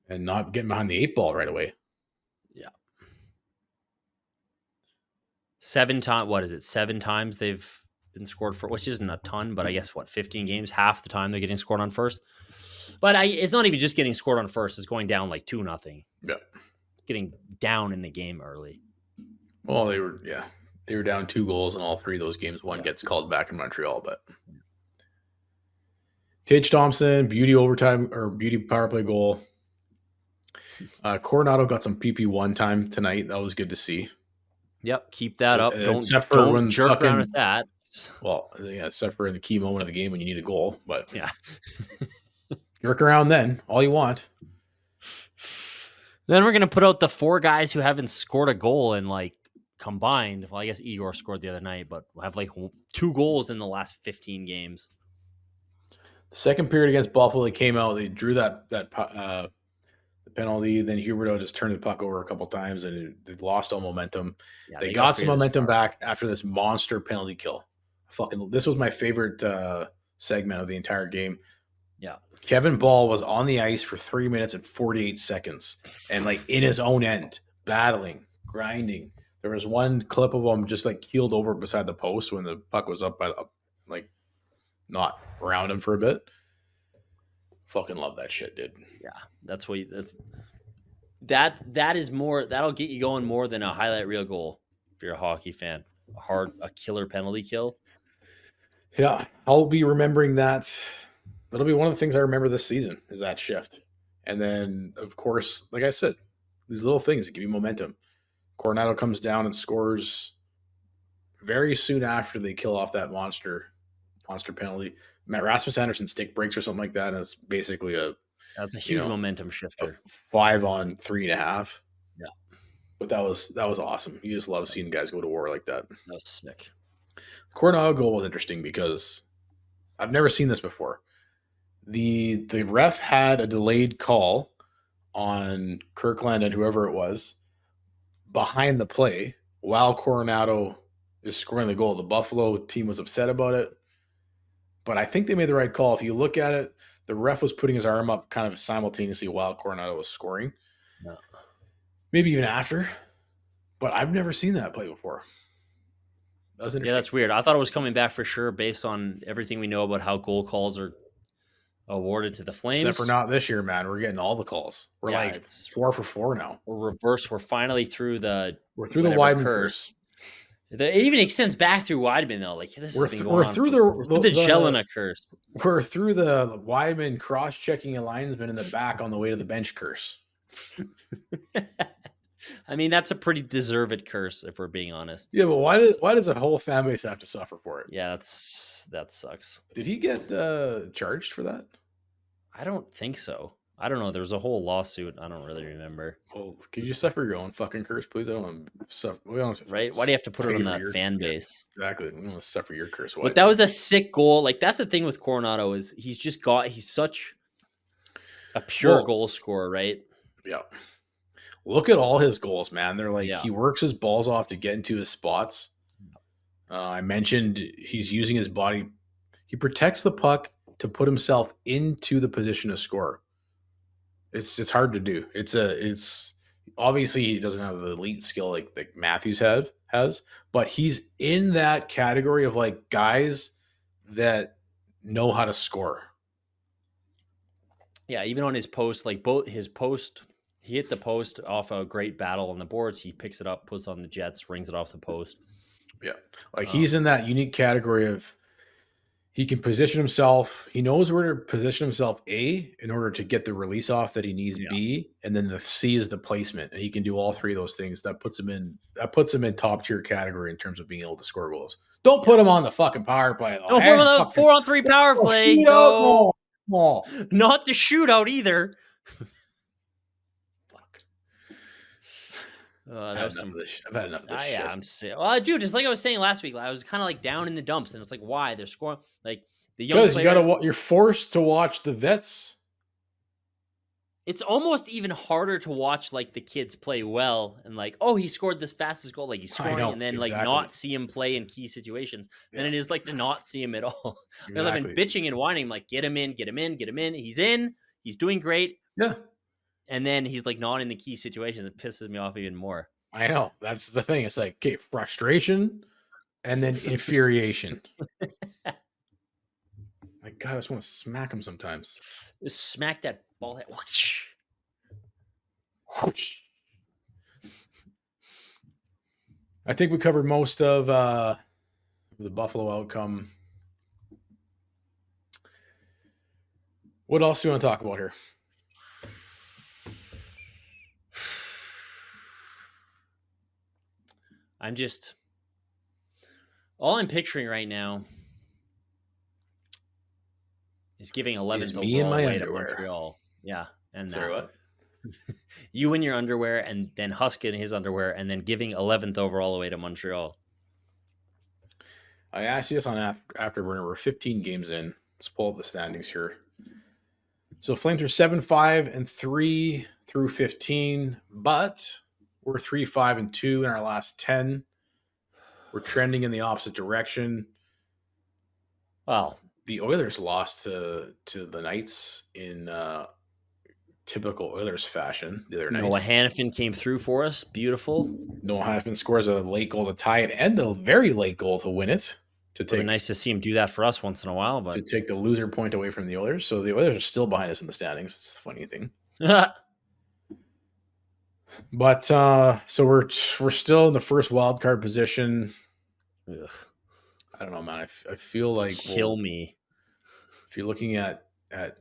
and not getting behind the 8 ball right away. Yeah. 7 times. What is it? 7 times they've been scored for, which isn't a ton, but I guess 15 games, half the time they're getting scored on first. But it's not even just getting scored on first; it's going down like 2-0. Yeah, getting down in the game early. Well, they were down 2 goals in all 3 of those games. One gets called back in Montreal, but Tage Thompson, beauty overtime or beauty power play goal. Coronado got some PP1 time tonight. That was good to see. Yep, keep that up. Except for when jerk around with that. Well, yeah, except for in the key moment of the game when you need a goal, but yeah. Jerk around then, all you want. Then we're going to put out the 4 guys who haven't scored a goal and combined. Well, I guess Igor scored the other night, but we'll have 2 goals in the last 15 games. The second period against Buffalo, they came out, they drew that the penalty. Then Huberdeau just turned the puck over a couple times and they lost all momentum. Yeah, they got some momentum back after this monster penalty kill. This was my favorite segment of the entire game. Yeah. Kevin Ball was on the ice for 3 minutes and 48 seconds and in his own end, battling, grinding. There was one clip of him just keeled over beside the post when the puck was up by not around him for a bit. Fucking love that shit, dude. Yeah. That's what that is more, that'll get you going more than a highlight reel goal if you're a hockey fan. A killer penalty kill. Yeah. I'll be remembering that. That'll be one of the things I remember this season is that shift. And then, of course, like I said, these little things give you momentum. Coronado comes down and scores very soon after they kill off that monster penalty. Rasmus Anderson stick breaks or something like that. And it's basically that's a huge momentum shifter. 5 on 3.5. Yeah. But that was awesome. You just love seeing guys go to war like that. That was sick. The Coronado goal was interesting because I've never seen this before. The ref had a delayed call on Kirkland and whoever it was behind the play while Coronado is scoring the goal. The Buffalo team was upset about it, but I think they made the right call. If you look at it, the ref was putting his arm up kind of simultaneously while Coronado was scoring. No. Maybe even after, but I've never seen that play before. That was interesting. Yeah, that's weird. I thought it was coming back for sure based on everything we know about how goal calls are awarded to the Flames. Except for not this year, man. We're getting all the calls. We're it's 4 for 4 now. We're reverse. We're finally through the Weidman curse. It even extends back through Weidman though. Like this has been going on. We're through the Jelena curse. We're through the Weidman cross-checking a linesman in the back on the way to the bench curse. I mean, that's a pretty deserved curse, if we're being honest. Yeah, but why does a whole fan base have to suffer for it? Yeah, that sucks. Did he get charged for that? I don't think so. I don't know. There's a whole lawsuit. I don't really remember. Well, could you suffer your own fucking curse, please? I don't want to suffer. Right? Why do you have to put it on that fan base? Yeah, exactly. We don't want to suffer your curse. But that was a sick goal. Like that's the thing with Coronado is he's such a pure goal scorer, right? Yeah. Look at all his goals, man. They're like he works his balls off to get into his spots. I mentioned he's using his body. He protects the puck to put himself into the position to score. It's hard to do. It's obviously he doesn't have the elite skill like Matthews has, but he's in that category of like guys that know how to score. Yeah, even on his post, like both his post, he hit the post off a great battle on the boards. He picks it up, puts it on the Jets, rings it off the post. Yeah, like he's in that unique category of he can position himself. He knows where to position himself A in order to get the release off that he needs B, and then the C is the placement, and he can do all three of those things. That puts him in top tier category in terms of being able to score goals. Don't put him on the fucking power play. Don't put him on the 4-on-3 power play. No. Not the shootout either. Fuck. I've had enough of this shit. I'm sick. Well, dude, just like I was saying last week, I was kind of like down in the dumps, and it's like, why they're scoring? Like the young because you're forced to watch the vets. It's almost even harder to watch like the kids play well and like, oh, he scored this fastest goal, like he's scoring, and then like not see him play in key situations. Than it is like to not see him at all. Because I've been bitching and whining, like get him in. He's in. He's doing great. Yeah. And then he's like not in the key situations. It pisses me off even more. I know. That's the thing. It's like, okay, frustration and then infuriation. My God, I just want to smack him sometimes. Just smack that ball head. I think we covered most of the Buffalo outcome. What else do you want to talk about here? All I'm picturing right now is giving 11th overall away to Montreal. Yeah. And sorry, what? You in your underwear and then Husk in his underwear and then giving 11th overall away to Montreal. I asked you this on Afterburner. We're 15 games in. Let's pull up the standings here. So Flames are 7-5-3 through 15, but we're 3-5-2 in our last 10. We're trending in the opposite direction. Well, the Oilers lost to the Knights in typical Oilers fashion the other night. Noah Hannafin came through for us. Beautiful. Noah Hannafin scores a late goal to tie it and a very late goal to win it. It'd be nice to see him do that for us once in a while, but to take the loser point away from the Oilers. So the Oilers are still behind us in the standings. It's the funny thing. But so we're still in the first wild card position. Ugh. I don't know, man. I feel like kill me. If you're looking at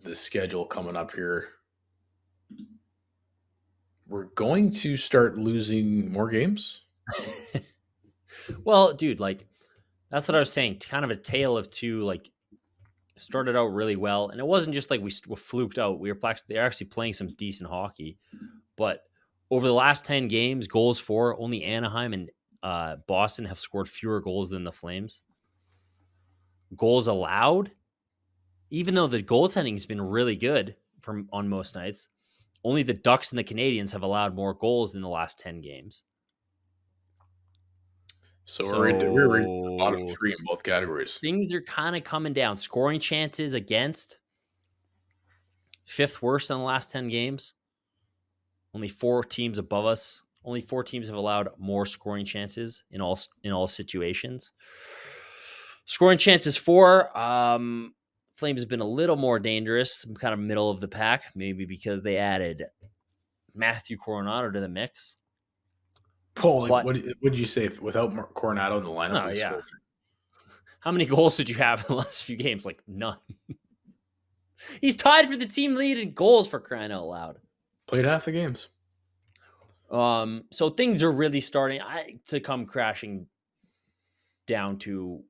the schedule coming up here, we're going to start losing more games. Well, dude, like that's what I was saying. Kind of a tale of two. Like started out really well, and it wasn't just like we fluked out. They're actually playing some decent hockey, but over the last 10 games, goals for only Anaheim and Boston have scored fewer goals than the Flames. Goals allowed, even though the goaltending has been really good on most nights, only the Ducks and the Canadiens have allowed more goals in the last 10 games. So we're in the bottom three in both categories. Things are kind of coming down. Scoring chances against, 5th worst in the last 10 games. Only 4 teams above us. Only 4 teams have allowed more scoring chances in all situations. Scoring chances for Flames have been a little more dangerous, kind of middle of the pack, maybe because they added Matthew Coronado to the mix. Cole, like, But what did you say without Coronado in the lineup? oh We yeah, scored. how many goals did you have in the last few games? Like none. He's tied for the team lead in goals for crying out loud. Played half the games. So things are really starting to come crashing down to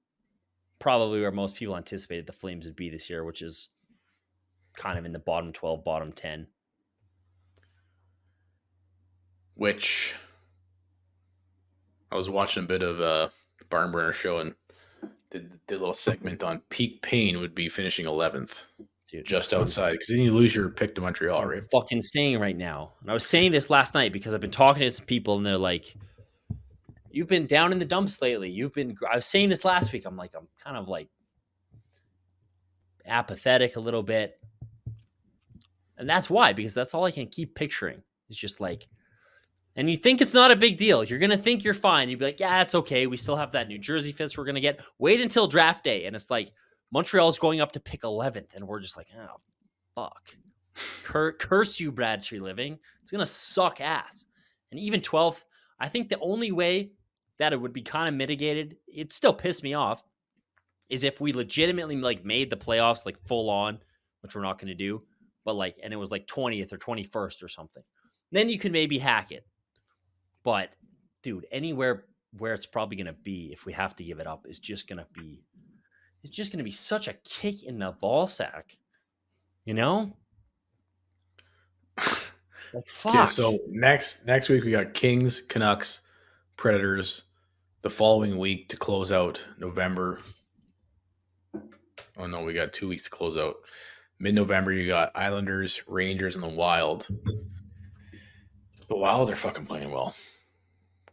probably where most people anticipated the Flames would be this year, which is kind of in the bottom 12, bottom 10. Which I was watching a bit of Barn Burner show and did the little segment on peak pain would be finishing 11th, Dude, just outside, because then you lose your pick to Montreal, I'm right? fucking saying right now. And I was saying this last night because I've been talking to some people and they're like, you've been down in the dumps lately. I was saying this last week. I'm kind of like apathetic a little bit. And that's why, because that's all I can keep picturing. It's just like, and you think it's not a big deal. You're going to think you're fine. You'd be like, yeah, it's okay. We still have that New Jersey fist we're going to get. Wait until draft day. And it's like, Montreal's going up to pick 11th. And we're just like, oh, fuck. Curse you, Brad Living. It's going to suck ass. And even 12th, I think the only way that it would be kind of mitigated, it'd still piss me off, is if we legitimately like made the playoffs like full on, which we're not going to do, but like, and it was like 20th or 21st or something. Then you could maybe hack it. But dude, anywhere where it's probably going to be, if we have to give it up, is just going to be, it's just going to be such a kick in the ball sack, you know? Like, fuck. Okay, so next week we got Kings, Canucks, Predators. The following week to close out November. Oh no, we got 2 weeks to close out. Mid-November, you got Islanders, Rangers, and the Wild. The Wild are fucking playing well.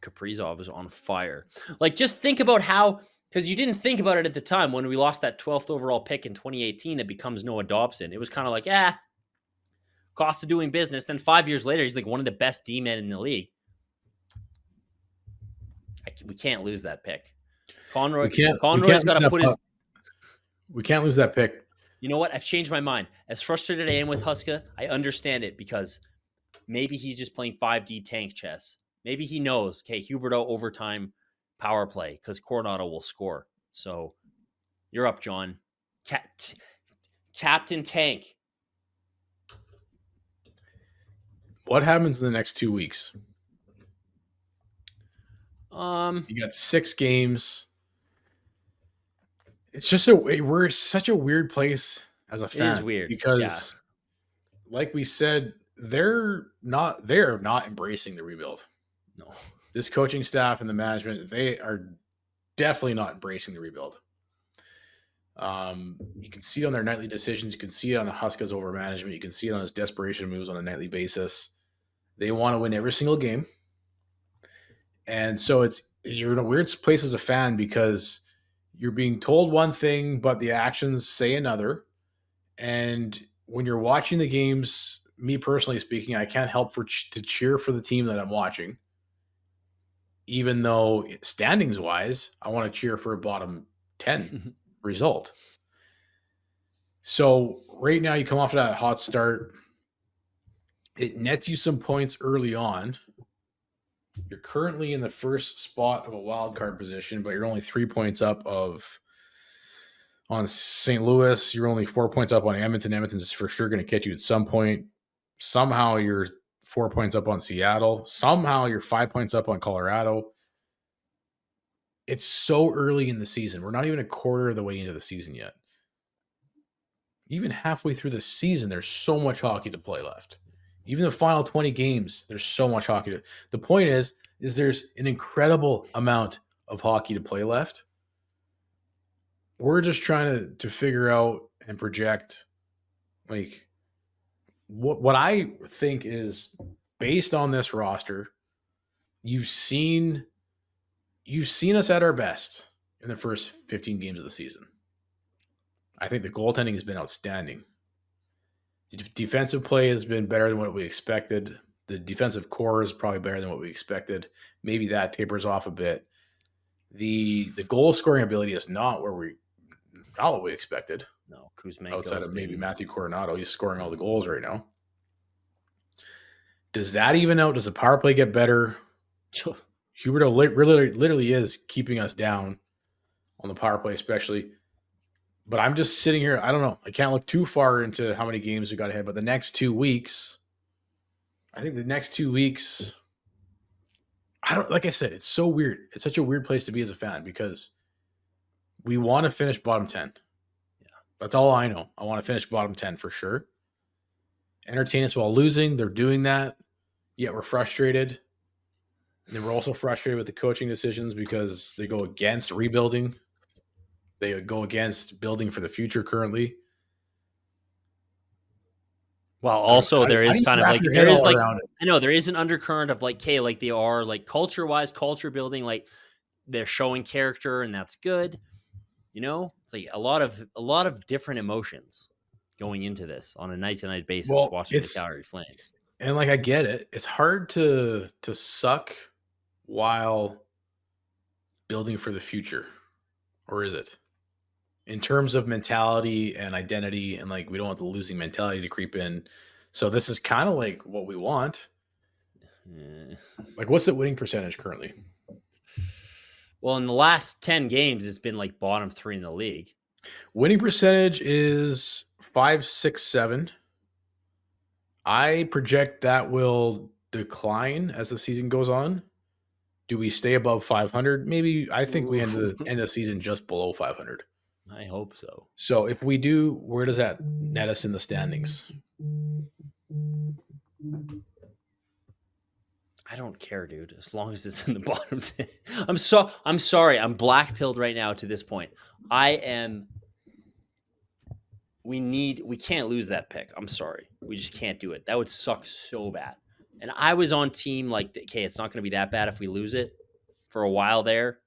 Kaprizov is on fire. Like, just think about how, because you didn't think about it at the time when we lost that 12th overall pick in 2018 that becomes Noah Dobson. It was kind of like, cost of doing business. Then 5 years later, he's like one of the best D-men in the league. We can't lose that pick. Conroy's got to put his... We can't lose that pick. You know what? I've changed my mind. As frustrated I am with Huska, I understand it because maybe he's just playing 5D tank chess. Maybe he knows, okay, Huberdeau overtime power play because Coronado will score. So you're up, John. Captain Tank. What happens in the next 2 weeks? You got 6 games. It's just we're such a weird place as a fan. It is weird because, like we said, they're not embracing the rebuild. No, this coaching staff and the management, they are definitely not embracing the rebuild. You can see it on their nightly decisions. You can see it on Huska's over management. You can see it on his desperation moves on a nightly basis. They want to win every single game. And so you're in a weird place as a fan because you're being told one thing, but the actions say another. And when you're watching the games, me personally speaking, I can't help to cheer for the team that I'm watching. Even though standings wise, I want to cheer for a bottom 10 result. So right now you come off of that hot start. It nets you some points early on. You're currently in the first spot of a wild card position, but you're only 3 points up on St. Louis. You're only 4 points up on Edmonton. Edmonton's for sure going to catch you at some point. Somehow you're 4 points up on Seattle. Somehow you're 5 points up on Colorado. It's so early in the season. We're not even a quarter of the way into the season yet. Even halfway through the season, there's so much hockey to play left. Even the final 20 games, there's so much hockey. The point is there's an incredible amount of hockey to play left. We're just trying to figure out and project, like, what I think is based on this roster. You've seen us at our best in the first 15 games of the season. I think the goaltending has been outstanding. The defensive play has been better than what we expected. The defensive core is probably better than what we expected. Maybe that tapers off a bit. The goal scoring ability is not what we expected. No, Kuzmenko outside of maybe Matthew Coronado, he's scoring all the goals right now. Does that even out? Does the power play get better? Huberto literally is keeping us down on the power play, especially. But I'm just sitting here. I don't know. I can't look too far into how many games we got ahead. But the next 2 weeks, I think the next 2 weeks, I don't. Like I said, it's so weird. It's such a weird place to be as a fan because we want to finish bottom 10. Yeah. That's all I know. I want to finish bottom 10 for sure. Entertain us while losing. They're doing that. Yet we're frustrated. And then we're also frustrated with the coaching decisions because they go against rebuilding. They go against building for the future currently. Well, also there How is do you kind of wrap like your there head is all like around it? I know there is an undercurrent of like, okay, like they are like culture-wise, culture building, like they're showing character and that's good. You know, it's like a lot of different emotions going into this on a night-to-night basis, Well, watching the Calgary Flames. and like I get it. It's hard to suck while building for the future, or is it? In terms of mentality and identity, and like we don't want the losing mentality to creep in. So this is kind of like what we want. Like, what's the winning percentage currently? Well, in the last 10 games, it's been like bottom 3 in the league. Winning percentage is 5.67. I project that will decline as the season goes on. Do we stay above 500? Maybe. I think we end the season just below 500. I hope so. So if we do, where does that net us in the standings? I don't care, dude. As long as it's in the bottom 10. I'm sorry. I'm black pilled right now to this point. We can't lose that pick. I'm sorry. We just can't do it. That would suck so bad. And I was on team like, okay, it's not going to be that bad if we lose it for a while there.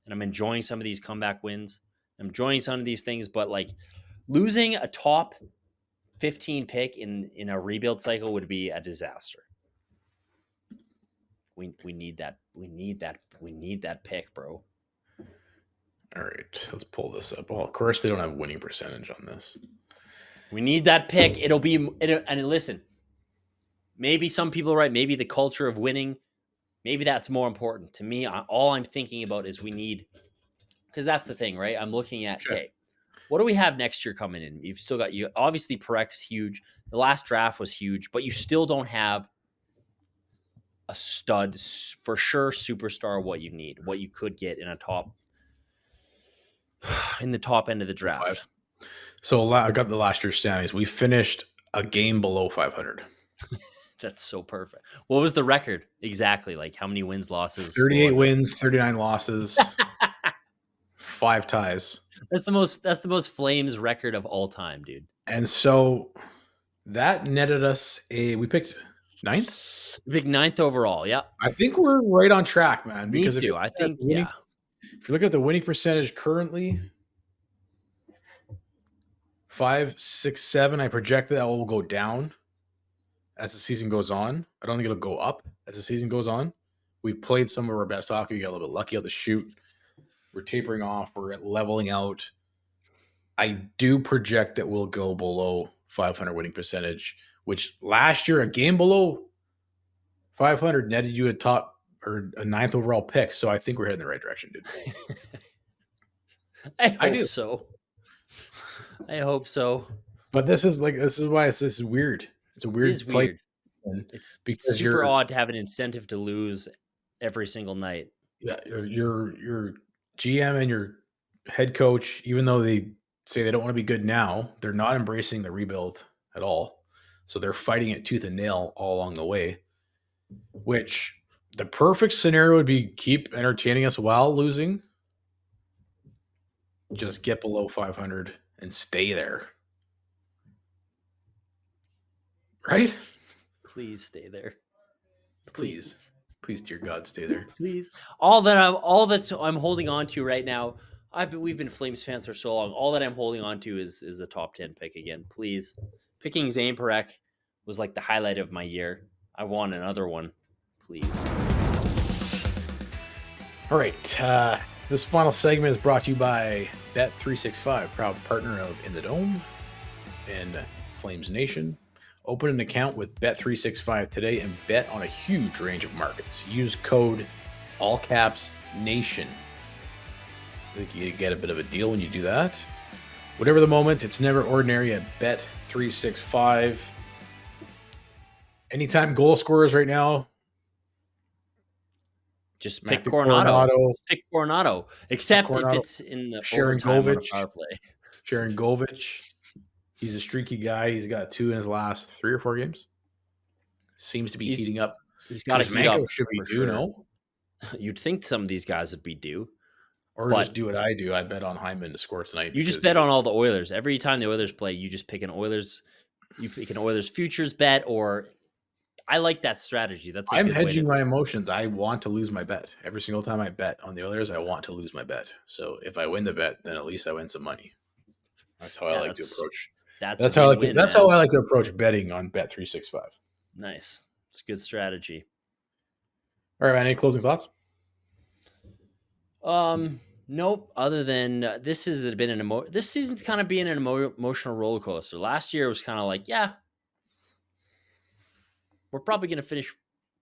And I'm enjoying some of these comeback wins. I'm enjoying some of these things, but like losing a top 15 pick in a rebuild cycle would be a disaster. We need that. We need that pick, bro. All right, let's pull this up. Well, of course, they don't have winning percentage on this. We need that pick. And listen, maybe some people are right. Maybe the culture of winning, maybe that's more important. To me, all I'm thinking about is we need, because that's the thing, right? I'm looking at, okay, what do we have next year coming in? You've still got, obviously, Parek's huge. The last draft was huge, but you still don't have a stud, for sure, superstar, what you need, what you could get in the top end of the draft. So I got the last year's standings. We finished a game below 500. That's so perfect. What was the record exactly? Like how many wins, losses? 38 wins, 39 losses, 5 ties. That's the most Flames record of all time, dude. And so that netted us we picked 9th? We picked 9th overall. Yeah. I think we're right on track, man. Because if you look at the winning percentage currently, 5, 6, 7, I project that will go down as the season goes on. I don't think it'll go up as the season goes on. We've played some of our best hockey. We got a little bit lucky out the shoot. We're tapering off. We're leveling out. I do project that we'll go below 500 winning percentage, which last year, a game below 500 netted you a top or a 9th overall pick. So I think we're heading in the right direction, dude. I do. So. I hope so. But this is why this is weird. It's a weird play. It's super odd to have an incentive to lose every single night. Yeah, your GM and your head coach, even though they say they don't want to be good now, they're not embracing the rebuild at all. So they're fighting it tooth and nail all along the way. Which the perfect scenario would be keep entertaining us while losing. Just get below 500 and stay there. Right? Please stay there. Please, dear God, stay there. Please. All that I'm holding on to right now. We've been Flames fans for so long. All that I'm holding on to is the top 10 pick again. Please. Picking Zane Parek was like the highlight of my year. I want another one. Please. All right. This final segment is brought to you by Bet365, proud partner of In the Dome and Flames Nation. Open an account with Bet365 today and bet on a huge range of markets. Use code all caps nation. I think you get a bit of a deal when you do that. Whatever the moment, it's never ordinary at Bet365. Anytime goal scorers right now, Just pick Matthew Coronado. Coronado, Just pick Coronado. Except if Coronado, it's in the Sharon overtime on a Govich, power play. Sharon Govich. He's a streaky guy. He's got 2 in his last 3 or 4 games. Seems to be heating up. He's got to heat up. Should be for due, sure. no? You'd think some of these guys would be due. Or just do what I do. I bet on Hyman to score tonight. You just bet on all the Oilers. Every time the Oilers play, you just pick an Oilers. You pick an Oilers futures bet, or I like that strategy. I'm hedging my emotions. I want to lose my bet. Every single time I bet on the Oilers, I want to lose my bet. So if I win the bet, then at least I win some money. That's how I like to approach. That's how I like to approach betting on Bet365. Nice. It's a good strategy. All right, man. Any closing thoughts? Nope. Other than this season's kind of being an emotional roller coaster. Last year was kind of like, yeah, we're probably gonna finish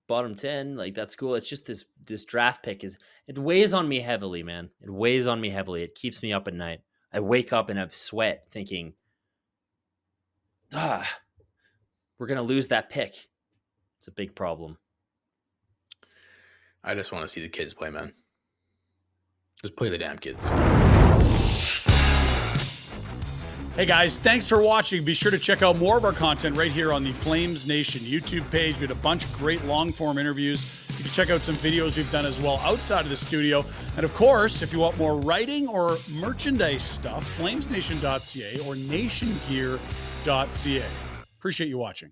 bottom 10. Like, that's cool. It's just this draft pick it weighs on me heavily, man. It weighs on me heavily. It keeps me up at night. I wake up in a sweat thinking, we're gonna lose that pick. It's a big problem. I just want to see the kids play, man. Just play the damn kids. Hey guys, thanks for watching. Be sure to check out more of our content right here on the Flames Nation YouTube page. We had a bunch of great long-form interviews. You can check out some videos we've done as well outside of the studio. And of course, if you want more writing or merchandise stuff, flamesnation.ca or nationgear.ca. Appreciate you watching.